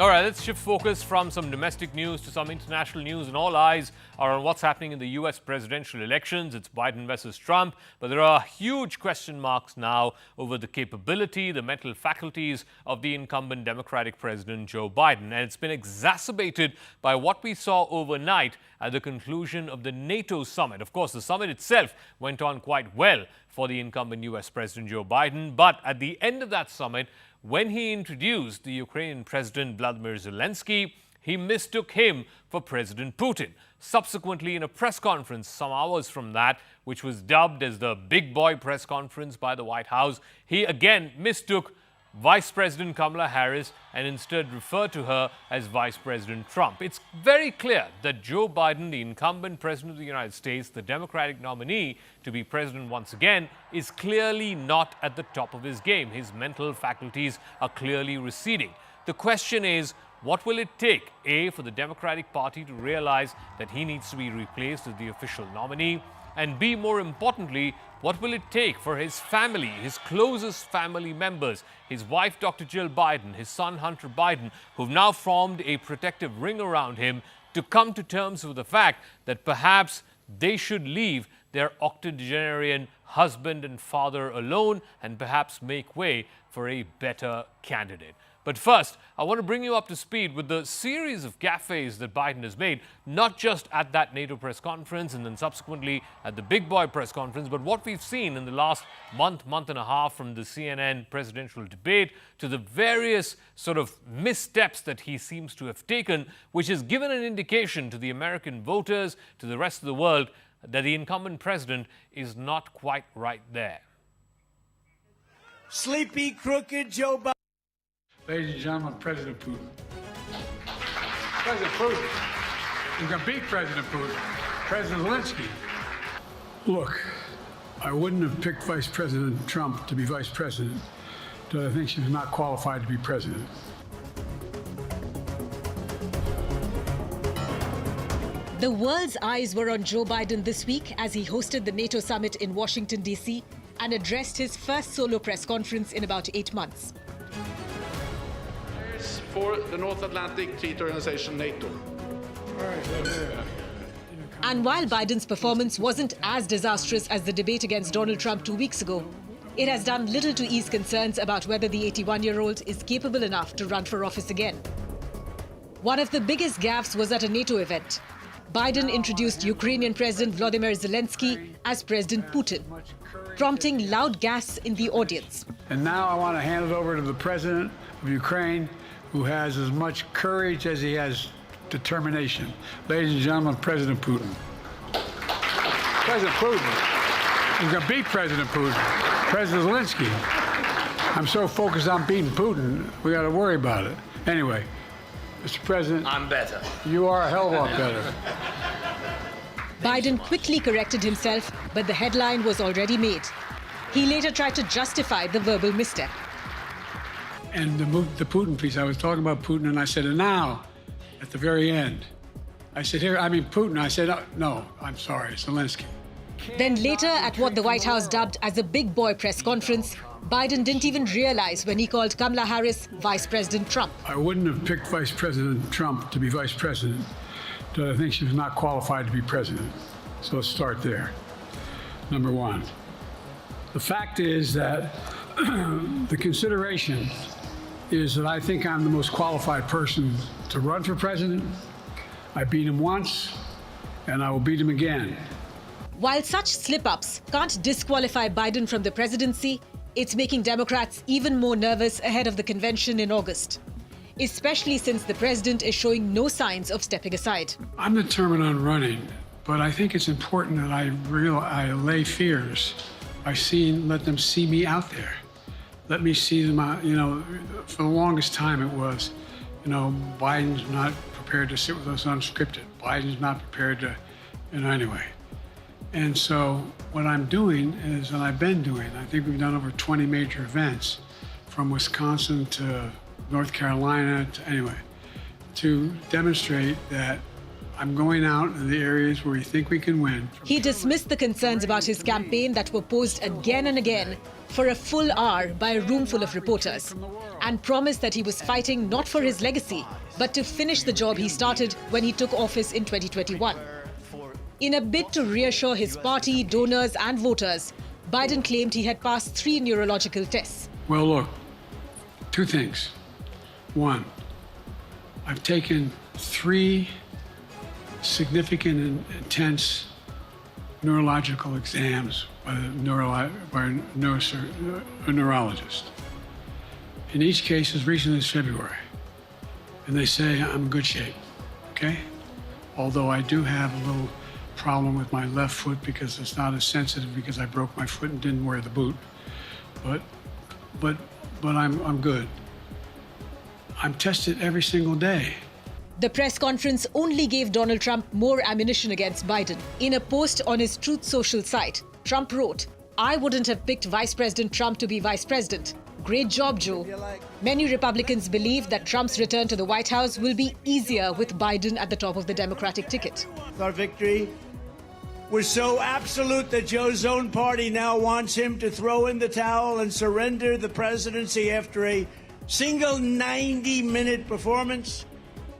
S1: All right, let's shift focus from some domestic news to some international news, and all eyes are on what's happening in the US presidential elections. It's Biden versus Trump, but there are huge question marks now over the capability, the mental faculties of the incumbent Democratic President Joe Biden. And it's been exacerbated by what we saw overnight at the conclusion of the NATO summit. Of course, the summit itself went on quite well for the incumbent US President Joe Biden, but at the end of that summit, when he introduced the Ukrainian President Vladimir Zelensky, he mistook him for President Putin. Subsequently, in a press conference some hours from that, which was dubbed as the Big Boy press conference by the White House, he again mistook Vice President Kamala Harris and instead referred to her as Vice President Trump. It's very clear that Joe Biden, the incumbent President of the United States, the Democratic nominee to be president once again, is clearly not at the top of his game. His mental faculties are clearly receding. The question is, what will it take, A, for the Democratic Party to realize that he needs to be replaced as the official nominee, and B, more importantly, what will it take for his family, his closest family members, his wife, Dr. Jill Biden, his son, Hunter Biden, who've now formed a protective ring around him, to come to terms with the fact that perhaps they should leave their octogenarian husband and father alone and perhaps make way for a better candidate. But first, I want to bring you up to speed with the series of gaffes that Biden has made, not just at that NATO press conference and then subsequently at the Big Boy press conference, but what we've seen in the last month and a half, from the CNN presidential debate to the various sort of missteps that he seems to have taken, which has given an indication to the American voters, to the rest of the world, that the incumbent president is not quite right there.
S8: Sleepy, crooked Joe Biden.
S9: Ladies and gentlemen, President Putin. President Putin. He's going to beat President Putin. President Zelensky. Look, I wouldn't have picked Vice President Trump to be vice president, because I think she was not qualified to be president.
S10: The world's eyes were on Joe Biden this week as he hosted the NATO summit in Washington, D.C. and addressed his first solo press conference in about 8 months.
S11: For the North Atlantic Treaty Organization, NATO.
S10: And while Biden's performance wasn't as disastrous as the debate against Donald Trump 2 weeks ago, it has done little to ease concerns about whether the 81-year-old is capable enough to run for office again. One of the biggest gaffes was at a NATO event. Biden introduced Ukrainian President Vladimir Zelensky as President Putin, prompting loud gasps in the audience.
S9: And now I want to hand it over to the President of Ukraine, who has as much courage as he has determination. Ladies and gentlemen, President Putin. President Putin. He's going to beat President Putin. President Zelensky. I'm so focused on beating Putin, we got to worry about it. Anyway, Mr. President,
S8: I'm better.
S9: you are a hell of a lot better.
S10: Biden quickly corrected himself, but the headline was already made. He later tried to justify the verbal misstep.
S9: And the Putin piece, I was talking about Putin, and I said, and now, at the very end, I said, Putin. I said, no, I'm sorry, Zelensky.
S10: Then later, at what the White House dubbed as a big boy press conference, Biden didn't even realize when he called Kamala Harris Vice President Trump.
S9: I wouldn't have picked Vice President Trump to be vice president, but I think she was not qualified to be president. So let's start there. Number one. The fact is that the consideration is that I think I'm the most qualified person to run for president. I beat him once, and I will beat him again.
S10: While such slip-ups can't disqualify Biden from the presidency, it's making Democrats even more nervous ahead of the convention in August, especially since the president is showing no signs of stepping aside.
S9: I'm determined on running, but I think it's important that I allay fears by let them see me out there. Let me see them out, for the longest time it was, Biden's not prepared to sit with us unscripted. Biden's not prepared to, anyway. And so what I'm doing is, and I've been doing, I think we've done over 20 major events from Wisconsin to North Carolina to demonstrate that I'm going out in the areas where we think we can win.
S10: He dismissed the concerns about his campaign that were posed again and again for a full hour by a room full of reporters, and promised that he was fighting not for his legacy, but to finish the job he started when he took office in 2021. In a bid to reassure his party, donors and voters, Biden claimed he had passed 3 neurological tests.
S9: Well, look, 2 things. One, I've taken 3 significant and intense neurological exams by a neurologist. In each case, as recently as February. And they say I'm in good shape, okay? Although I do have a little problem with my left foot because it's not as sensitive because I broke my foot and didn't wear the boot. But I'm good. I'm tested every single day.
S10: The press conference only gave Donald Trump more ammunition against Biden. In a post on his Truth Social site, Trump wrote, "I wouldn't have picked Vice President Trump to be vice president. Great job, Joe." Many Republicans believe that Trump's return to the White House will be easier with Biden at the top of the Democratic ticket.
S8: Our victory was so absolute that Joe's own party now wants him to throw in the towel and surrender the presidency after a single 90-minute performance.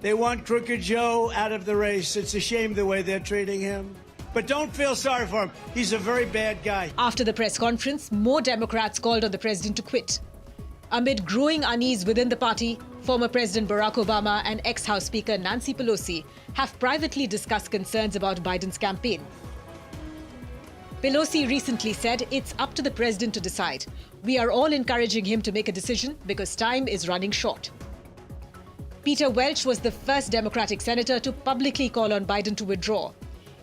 S8: They want Crooked Joe out of the race. It's a shame the way they're treating him. But don't feel sorry for him. He's a very bad guy.
S10: After the press conference, more Democrats called on the president to quit. Amid growing unease within the party, former President Barack Obama and ex-House Speaker Nancy Pelosi have privately discussed concerns about Biden's campaign. Pelosi recently said it's up to the president to decide. We are all encouraging him to make a decision because time is running short. Peter Welch was the first Democratic senator to publicly call on Biden to withdraw.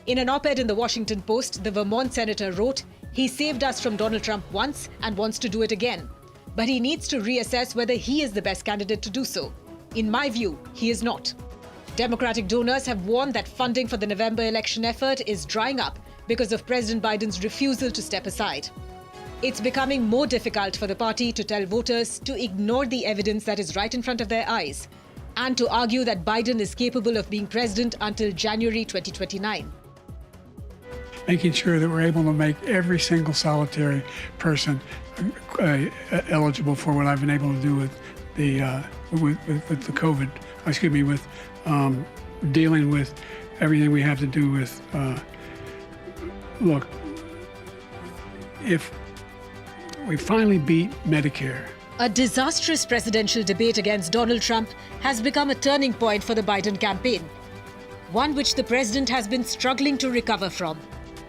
S10: In an op-ed in the Washington Post, the Vermont senator wrote, "He saved us from Donald Trump once and wants to do it again. But he needs to reassess whether he is the best candidate to do so. In my view, he is not." Democratic donors have warned that funding for the November election effort is drying up because of President Biden's refusal to step aside. It's becoming more difficult for the party to tell voters to ignore the evidence that is right in front of their eyes and to argue that Biden is capable of being president until January 2029.
S9: Making sure that we're able to make every single solitary person eligible for what I've been able to do with the COVID. With dealing with everything we have to do with. Look, if we finally beat Medicare.
S10: A disastrous presidential debate against Donald Trump has become a turning point for the Biden campaign, one which the president has been struggling to recover from.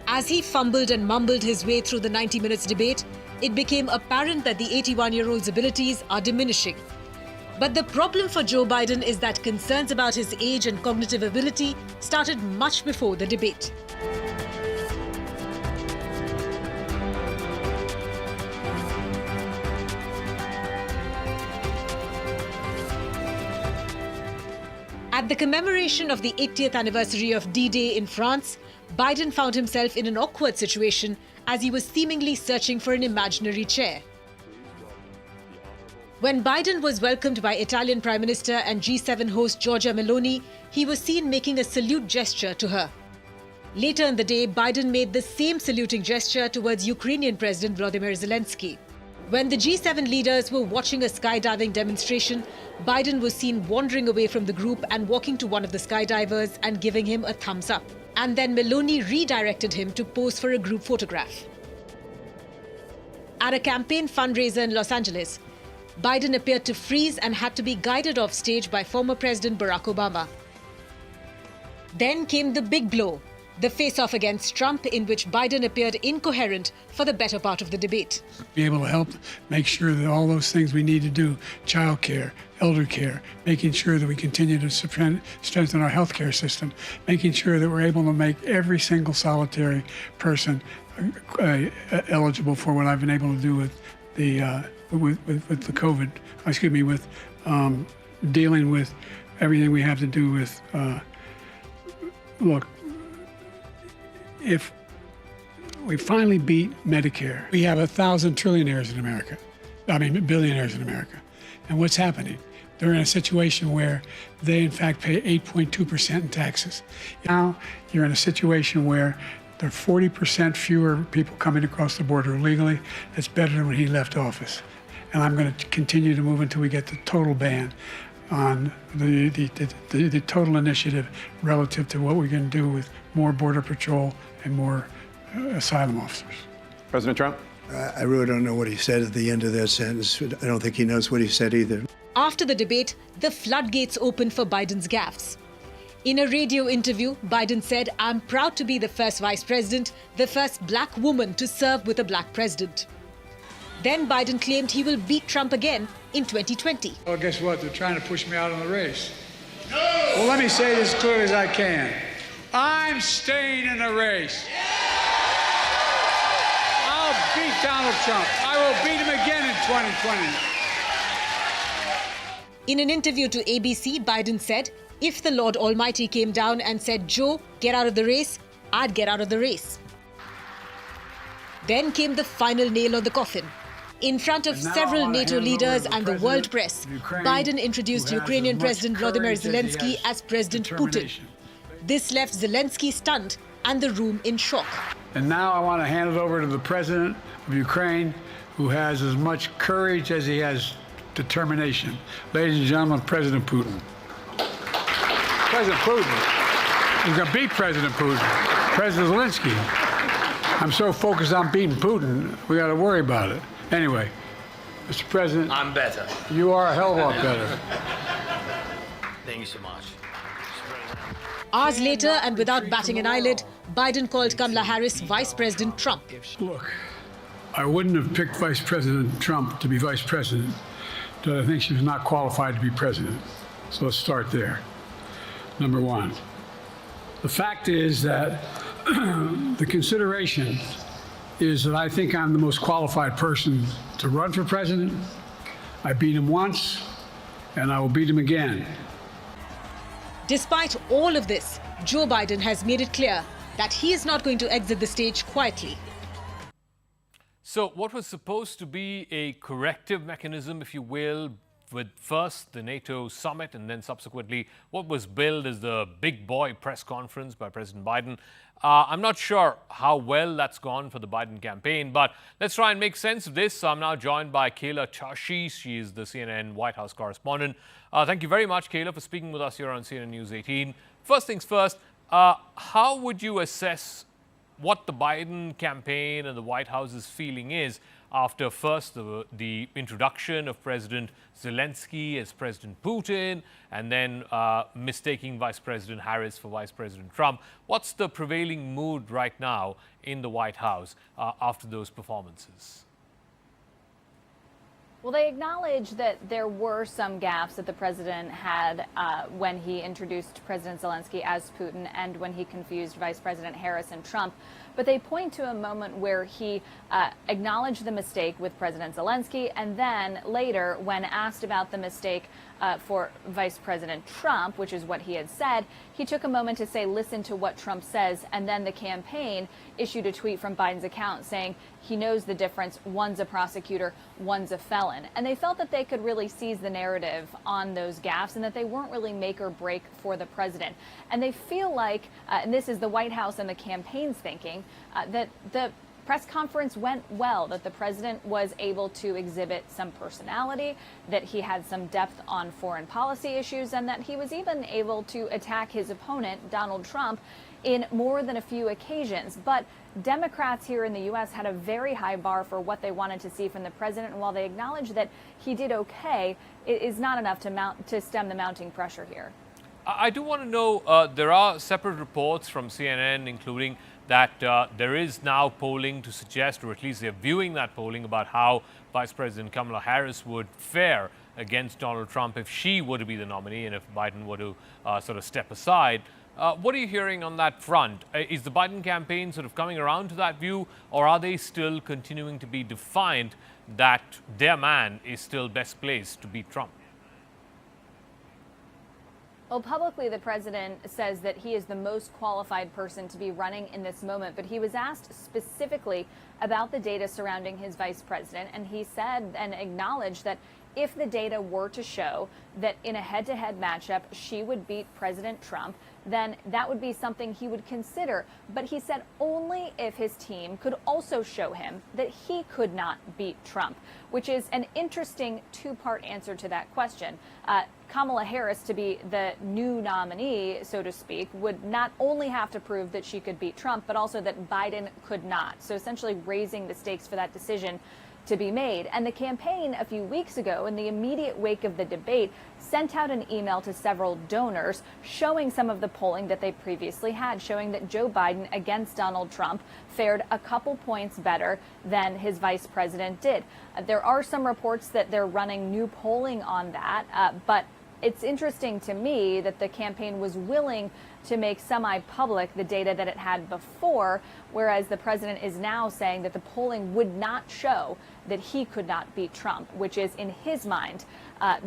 S10: As he fumbled and mumbled his way through the 90 minutes debate, it became apparent that the 81-year-old's abilities are diminishing. But the problem for Joe Biden is that concerns about his age and cognitive ability started much before the debate. At the commemoration of the 80th anniversary of D-Day in France, Biden found himself in an awkward situation as he was seemingly searching for an imaginary chair. When Biden was welcomed by Italian Prime Minister and G7 host Giorgia Meloni, he was seen making a salute gesture to her. Later in the day, Biden made the same saluting gesture towards Ukrainian President Volodymyr Zelensky. When the G7 leaders were watching a skydiving demonstration, Biden was seen wandering away from the group and walking to one of the skydivers and giving him a thumbs up. And then Meloni redirected him to pose for a group photograph. At a campaign fundraiser in Los Angeles, Biden appeared to freeze and had to be guided off stage by former President Barack Obama. Then came the big blow, the face-off against Trump, in which Biden appeared incoherent for the better part of the debate.
S9: Be able to help make sure that all those things we need to do, child care, elder care, making sure that we continue to strengthen our healthcare system, making sure that we're able to make every single solitary person eligible for what I've been able to do with the COVID, with dealing with everything we have to do with, look, if we finally beat Medicare, we have 1,000 trillionaires in America, billionaires in America. And what's happening? They're in a situation where they, in fact, pay 8.2% in taxes. Now you're in a situation where there are 40% fewer people coming across the border illegally. That's better than when he left office. And I'm going to continue to move until we get the total ban on the total initiative relative to what we're going to do with more Border Patrol and more asylum officers.
S12: President Trump?
S13: I really don't know what he said at the end of that sentence. I don't think he knows what he said either.
S10: After the debate, the floodgates opened for Biden's gaffes. In a radio interview, Biden said, "I'm proud to be the first vice president, the first black woman to serve with a black president." Then Biden claimed he will beat Trump again in 2020.
S9: Well, guess what? They're trying to push me out of the race. No! Well, let me say this as clearly as I can. I'm staying in the race. I'll beat Donald Trump. I will beat him again in 2020.
S10: In an interview to ABC, Biden said, "If the Lord Almighty came down and said, 'Joe, get out of the race,' I'd get out of the race." Then came the final nail on the coffin. In front of several NATO leaders and the world press, Biden introduced Ukrainian President Volodymyr Zelensky as President Putin. This left Zelensky stunned and the room in shock.
S9: And now I want to hand it over to the President of Ukraine, who has as much courage as he has determination. Ladies and gentlemen, President Putin. President Putin. He's going to beat President Putin. President Zelensky. I'm so focused on beating Putin, we got to worry about it. Anyway, Mr. President.
S14: I'm better.
S9: You are a hell of a lot better.
S14: Thank you so much.
S10: Hours later, and without batting an eyelid, Biden called Kamala Harris Vice President Trump.
S9: Look, I wouldn't have picked Vice President Trump to be Vice President, but I think she was not qualified to be President. So let's start there. Number one. The fact is that the consideration is that I think I'm the most qualified person to run for president. I beat him once, and I will beat him again.
S10: Despite all of this, Joe Biden has made it clear that he is not going to exit the stage quietly.
S1: So what was supposed to be a corrective mechanism, if you will, with first the NATO summit and then subsequently what was billed as the big boy press conference by President Biden. I'm not sure how well that's gone for the Biden campaign, but let's try and make sense of this. I'm now joined by Kayla Tashi. She is the CNN White House correspondent. Thank you very much, Kayla, for speaking with us here on CNN News 18. First things first, how would you assess what the Biden campaign and the White House's feeling is after first the introduction of President Zelensky as President Putin and then mistaking Vice President Harris for Vice President Trump? What's the prevailing mood right now in the White House after those performances?
S15: Well, they acknowledge that there were some gaffes that the president had when he introduced President Zelensky as Putin and when he confused Vice President Harris and Trump. but they point to a moment where he acknowledged the mistake with President Zelensky, and then later, when asked about the mistake for Vice President Trump, which is what he had said, he took a moment to say, listen to what Trump says, and then the campaign issued a tweet from Biden's account saying he knows the difference, one's a prosecutor, one's a felon. And they felt that they could really seize the narrative on those gaffes and that they weren't really make or break for the president. And they feel like, and this is the White House and the campaign's thinking, that the press conference went well, that the president was able to exhibit some personality, that he had some depth on foreign policy issues, and that he was even able to attack his opponent, Donald Trump, in more than a few occasions. But Democrats here in the U.S. had a very high bar for what they wanted to see from the president, and while they acknowledge that he did okay, it is not enough to stem the mounting pressure here.
S1: I do want to know, there are separate reports from CNN, including that there is now polling to suggest, or at least they're viewing that polling, about how Vice President Kamala Harris would fare against Donald Trump if she were to be the nominee and if Biden were to sort of step aside. What are you hearing on that front? Is the Biden campaign sort of coming around to that view, or are they still continuing to be defiant that their man is still best placed to beat Trump?
S15: Well, publicly, the president says that he is the most qualified person to be running in this moment, but he was asked specifically about the data surrounding his vice president, and he said and acknowledged that if the data were to show that in a head-to-head matchup she would beat President Trump, then that would be something he would consider. But he said only if his team could also show him that he could not beat Trump, which is an interesting two-part answer to that question. Kamala Harris, to be the new nominee, so to speak, would not only have to prove that she could beat Trump, but also that Biden could not. So essentially raising the stakes for that decision to be made. And the campaign a few weeks ago, in the immediate wake of the debate, sent out an email to several donors showing some of the polling that they previously had, showing that Joe Biden against Donald Trump fared a couple points better than his vice president did. There are some reports that they're running new polling on that, but it's interesting to me that the campaign was willing to make semi-public the data that it had before, whereas the president is now saying that the polling would not show that he could not beat Trump, which is, in his mind,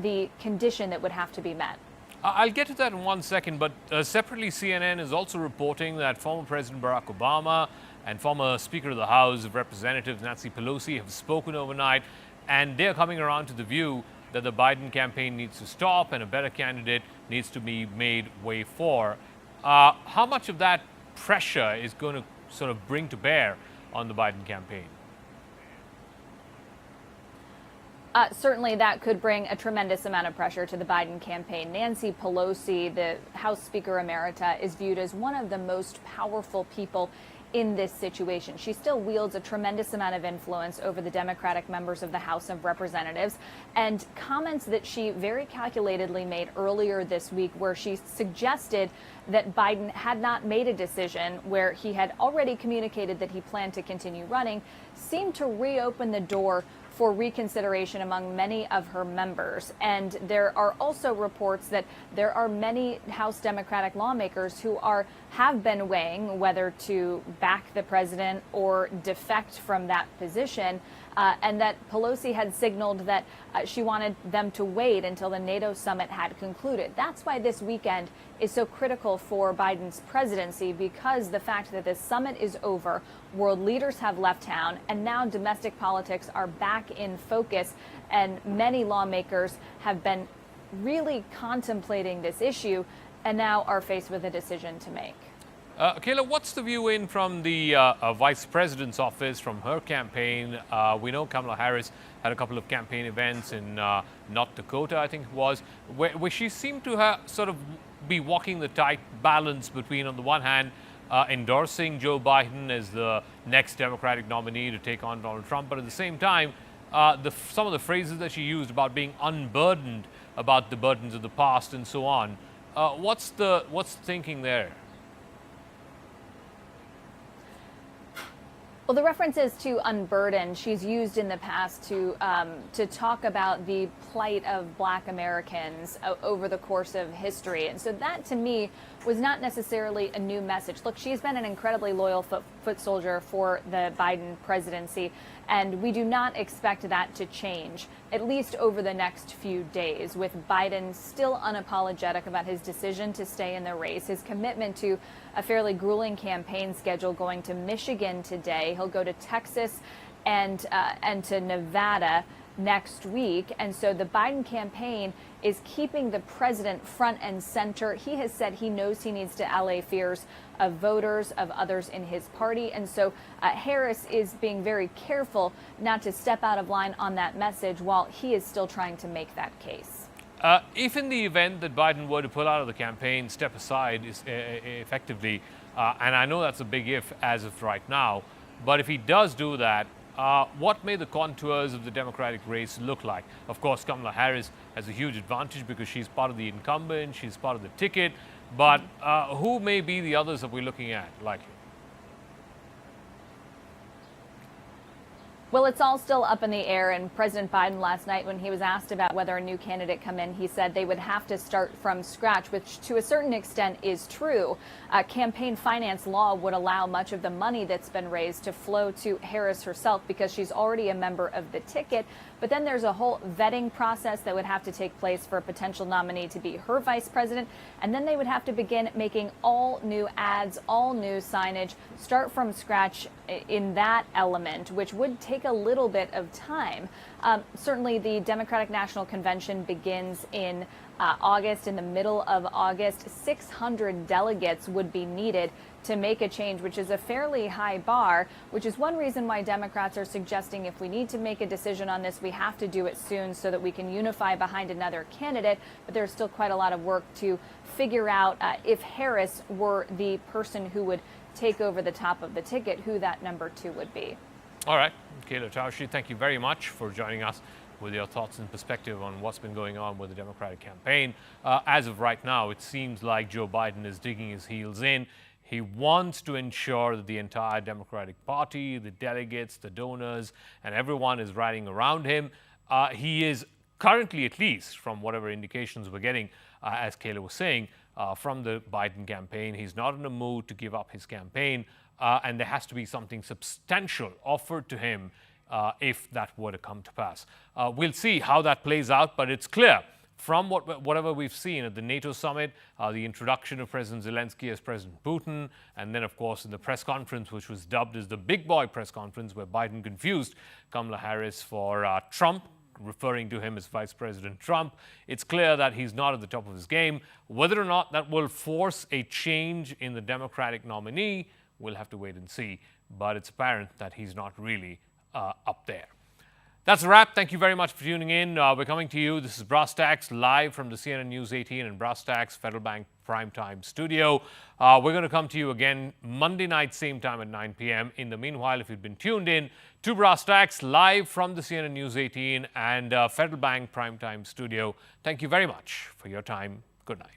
S15: the condition that would have to be met.
S1: I'll get to that in 1 second, but separately, CNN is also reporting that former President Barack Obama and former Speaker of the House of Representatives Nancy Pelosi have spoken overnight, and they're coming around to the view that the Biden campaign needs to stop and a better candidate needs to be made way for. How much of that pressure is going to sort of bring to bear on the Biden campaign?
S15: Certainly that could bring a tremendous amount of pressure to the Biden campaign. Nancy Pelosi, the House Speaker Emerita, is viewed as one of the most powerful people in this situation. She still wields a tremendous amount of influence over the Democratic members of the House of Representatives, and comments that she very calculatedly made earlier this week where she suggested that Biden had not made a decision, where he had already communicated that he planned to continue running, seemed to reopen the door for reconsideration among many of her members. And there are also reports that there are many House Democratic lawmakers who have been weighing whether to back the president or defect from that position, and that Pelosi had signaled that she wanted them to wait until the NATO summit had concluded. That's why this weekend is so critical for Biden's presidency, because the fact that this summit is over, world leaders have left town, and now domestic politics are back in focus, and many lawmakers have been really contemplating this issue and now are faced with a decision to make.
S1: Kayla, what's the view in from the Vice President's office, from her campaign? We know Kamala Harris had a couple of campaign events in North Dakota, I think it was, where she seemed to sort of be walking the tight balance between, on the one hand, endorsing Joe Biden as the next Democratic nominee to take on Donald Trump, but at the same time, some of the phrases that she used about being unburdened about the burdens of the past and so on. What's the thinking there?
S15: Well, the references to unburden she's used in the past to talk about the plight of Black Americans over the course of history. And so that, to me, was not necessarily a new message. Look, she's been an incredibly loyal foot soldier for the Biden presidency. And we do not expect that to change, at least over the next few days, with Biden still unapologetic about his decision to stay in the race, his commitment to a fairly grueling campaign schedule, going to Michigan today. He'll go to Texas and to Nevada next week. And so the Biden campaign is keeping the president front and center. He has said he knows he needs to allay fears of voters, of others in his party. And so Harris is being very careful not to step out of line on that message while he is still trying to make that case.
S1: If in the event that Biden were to pull out of the campaign, step aside effectively, and I know that's a big if as of right now, but if he does do that, what may the contours of the Democratic race look like? Of course, Kamala Harris has a huge advantage because she's part of the incumbent, she's part of the ticket, but who may be the others that we're looking at likely?
S15: Well, it's all still up in the air, and President Biden last night, when he was asked about whether a new candidate come in, he said they would have to start from scratch, which to a certain extent is true. Campaign finance law would allow much of the money that's been raised to flow to Harris herself because she's already a member of the ticket. But then there's a whole vetting process that would have to take place for a potential nominee to be her vice president. And then they would have to begin making all new ads, all new signage, start from scratch in that element, which would take a little bit of time. Certainly the Democratic National Convention begins in August, in the middle of August. 600 delegates would be needed to make a change, which is a fairly high bar, which is one reason why Democrats are suggesting if we need to make a decision on this, we have to do it soon so that we can unify behind another candidate. But there's still quite a lot of work to figure out if Harris were the person who would take over the top of the ticket, who that number 2 would be.
S1: All right, Kayla Tausche, thank you very much for joining us with your thoughts and perspective on what's been going on with the Democratic campaign. As of right now, it seems like Joe Biden is digging his heels in. He wants to ensure that the entire Democratic Party, the delegates, the donors, and everyone is rallying around him. He is currently, at least from whatever indications we're getting, as Kayla was saying, from the Biden campaign, he's not in a mood to give up his campaign, and there has to be something substantial offered to him if that were to come to pass. We'll see how that plays out, but it's clear from whatever we've seen at the NATO summit, the introduction of President Zelensky as President Putin, and then, of course, in the press conference, which was dubbed as the big boy press conference, where Biden confused Kamala Harris for Trump, referring to him as Vice President Trump. It's clear that he's not at the top of his game. Whether or not that will force a change in the Democratic nominee, we'll have to wait and see. But it's apparent that he's not really up there. That's a wrap. Thank you very much for tuning in. We're coming to you. This is Brass Tacks live from the CNN News 18 and Brass Tacks Federal Bank Primetime Studio. We're going to come to you again Monday night, same time at 9 p.m. In the meanwhile, if you've been tuned in to Brass Tacks live from the CNN News 18 and Federal Bank Primetime Studio, thank you very much for your time. Good night.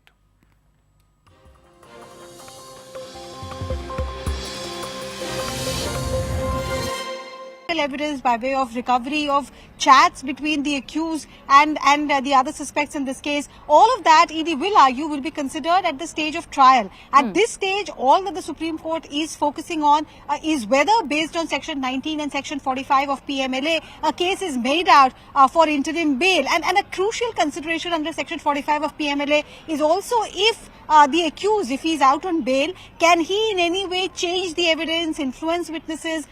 S12: Evidence by way of recovery of chats between the accused and the other suspects in this case. All of that, ED will argue, will be considered at the stage of trial. At this stage, all that the Supreme Court is focusing on is whether, based on Section 19 and Section 45 of PMLA, a case is made out for interim bail. And a crucial consideration under Section 45 of PMLA is also if the accused, if he's out on bail, can he in any way change the evidence, influence witnesses,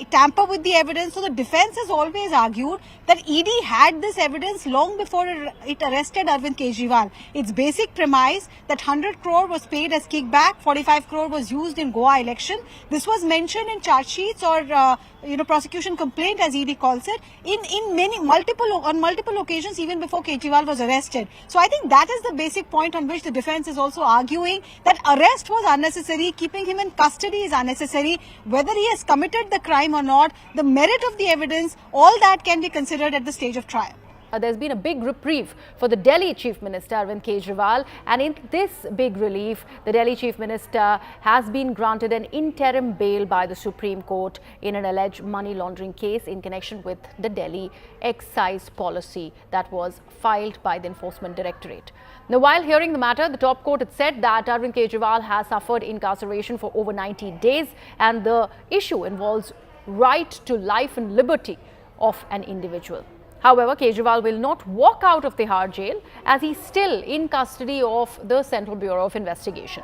S12: tamper with the evidence? So the defense has always argued that ED had this evidence long before it arrested Arvind Kejriwal. Its basic premise that 100 crore was paid as kickback, 45 crore was used in Goa election. This was mentioned in charge sheets or prosecution complaint, as ED calls it, on multiple occasions, even before Kejriwal was arrested. So I think that is the basic point on which the defense is also arguing, that arrest was unnecessary, keeping him in custody is unnecessary. Whether he has committed the crime or not, the merit of the evidence, all that can be considered at the stage of trial.
S16: there's been a big reprieve for the Delhi Chief Minister Arvind Kejriwal, and in this big relief, the Delhi Chief Minister has been granted an interim bail by the Supreme Court in an alleged money laundering case in connection with the Delhi excise policy that was filed by the Enforcement Directorate. Now, while hearing the matter, the top court had said that Arvind Kejriwal has suffered incarceration for over 90 days, and the issue involves right to life and liberty of an individual. However, Kejriwal will not walk out of Tihar jail as he's still in custody of the Central Bureau of Investigation.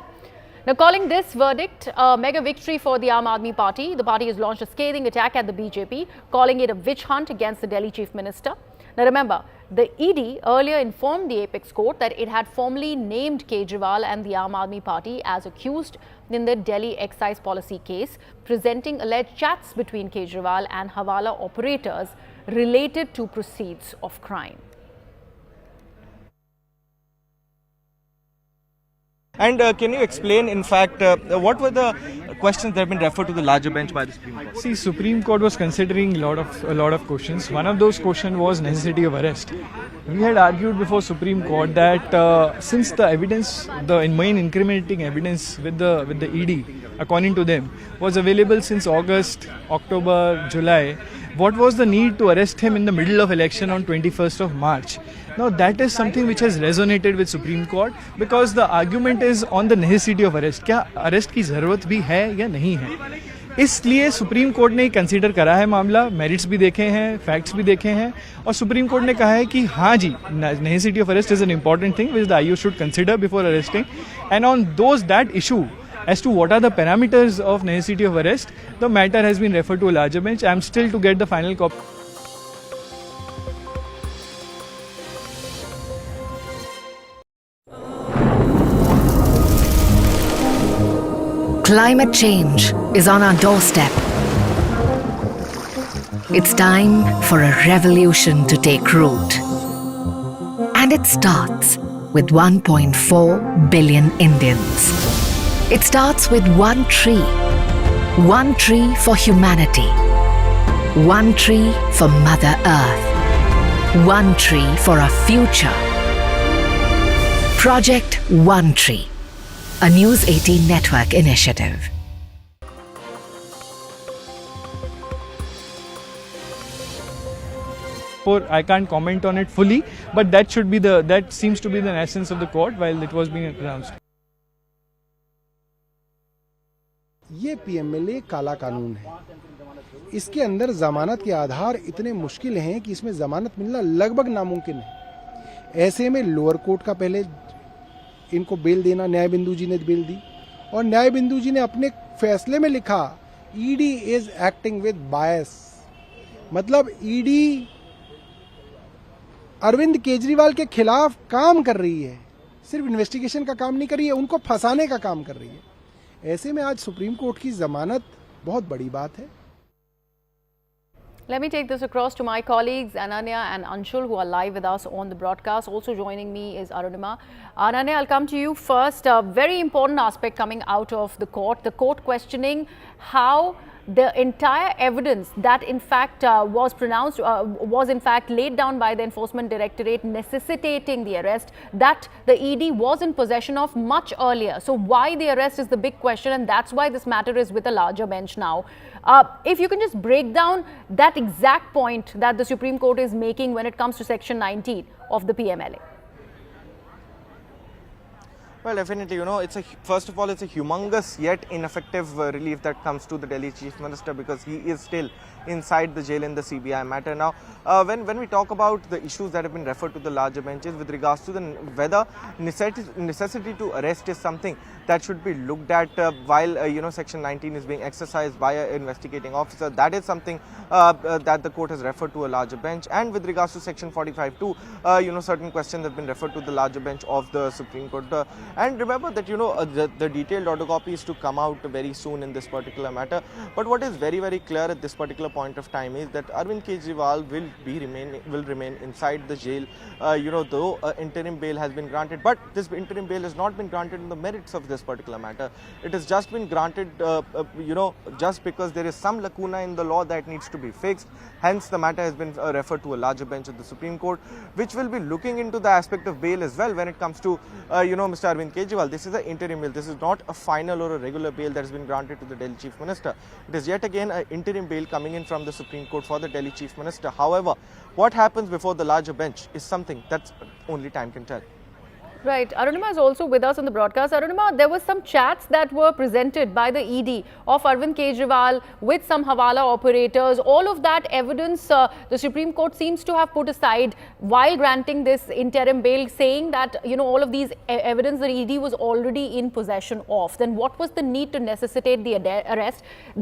S16: Now, calling this verdict a mega victory for the Aam Aadmi Party, the party has launched a scathing attack at the BJP, calling it a witch hunt against the Delhi Chief Minister. Now, remember, the ED earlier informed the Apex Court that it had formally named Kejriwal and the Aam Aadmi Party as accused in the Delhi excise policy case, presenting alleged chats between Kejriwal and Hawala operators related to proceeds of crime.
S17: And can you explain, in fact, what were the questions that have been referred to the larger bench by the Supreme Court?
S2: See, Supreme Court was considering a lot of questions. One of those questions was necessity of arrest. We had argued before Supreme Court that since the evidence, the main incriminating evidence with the ED, according to them, was available since August, October, July, what was the need to arrest him in the middle of election on 21st of March? Now that is something which has resonated with Supreme Court because the argument is on the necessity of arrest. क्या arrest की ज़रूरत भी है या नहीं है? इसलिए supreme court ने कंसीडर करा है मामला, मेरिट्स भी देखे हैं, फैक्ट्स भी देखे हैं और सुप्रीम कोर्ट ने कहा है कि हाँ जी, necessity of arrest is an important thing which the IU should consider before arresting, and on that issue as to what are the parameters of necessity of arrest, the matter has been referred to a larger bench. I am still to get the final copy.
S18: Climate change is on our doorstep. It's time for a revolution to take root. And it starts with 1.4 billion Indians. It starts with one tree for humanity, one tree for Mother Earth, one tree for our future. Project One Tree, a News 18 network initiative.
S2: I can't comment on it fully, but that seems to be the essence of the court while it was being announced.
S3: ये PMLA काला कानून है। इसके अंदर जमानत के आधार इतने मुश्किल हैं कि इसमें जमानत मिलना लगभग नामुमकिन है। ऐसे में लोअर कोर्ट का पहले इनको बेल देना, न्याय बिंदु जी ने बेल दी और न्याय बिंदु जी ने अपने फैसले में लिखा ईडी इज एक्टिंग विद बायस, मतलब ईडी अरविंद केजरीवाल के खिलाफ काम कर रही है, सिर्फ इन्वेस्टिगेशन का काम नहीं कर रही है, उनको फंसाने का काम कर रही है। ऐसे में आज सुप्रीम कोर्ट की जमानत बहुत बड़ी बात है।
S16: Let me take this across to my colleagues Ananya and Anshul, who are live with us on the broadcast. Also joining me is Arunima. Ananya, I'll come to you first. A very important aspect coming out of the court questioning how the entire evidence that in fact was in fact laid down by the Enforcement Directorate necessitating the arrest, that the ED was in possession of much earlier. So why the arrest is the big question, and that's why this matter is with a larger bench now. If you can just break down that exact point that the Supreme Court is making when it comes to Section 19 of the PMLA.
S17: Well, definitely, first of all, it's a humongous yet ineffective relief that comes to the Delhi Chief Minister because he is still inside the jail in the CBI matter. Now, when we talk about the issues that have been referred to the larger benches with regards to whether necessity to arrest is something that should be looked at while, Section 19 is being exercised by an investigating officer, that is something that the court has referred to a larger bench. And with regards to Section 45(2), certain questions have been referred to the larger bench of the Supreme Court. And remember that, the detailed order copy is to come out very soon in this particular matter. But what is very, very clear at this particular point of time is that Arvind Kejriwal will remain inside the jail, though interim bail has been granted. But this interim bail has not been granted on the merits of this particular matter. It has just been granted, just because there is some lacuna in the law that needs to be fixed. Hence, the matter has been referred to a larger bench of the Supreme Court, which will be looking into the aspect of bail as well when it comes to, Mr. Arvind Kejriwal. This is an interim bail. This is not a final or a regular bail that has been granted to the Delhi Chief Minister. It is yet again an interim bail coming in from the Supreme Court for the Delhi Chief Minister. However, what happens before the larger bench is something that only time can tell.
S16: Right. Arunima is also with us on the broadcast. Arunima, there were some chats that were presented by the ED of Arvind Kejriwal with some Hawala operators. All of that evidence the Supreme Court seems to have put aside while granting this interim bail, saying that, all of these evidence the ED was already in possession of. Then what was the need to necessitate the arrest?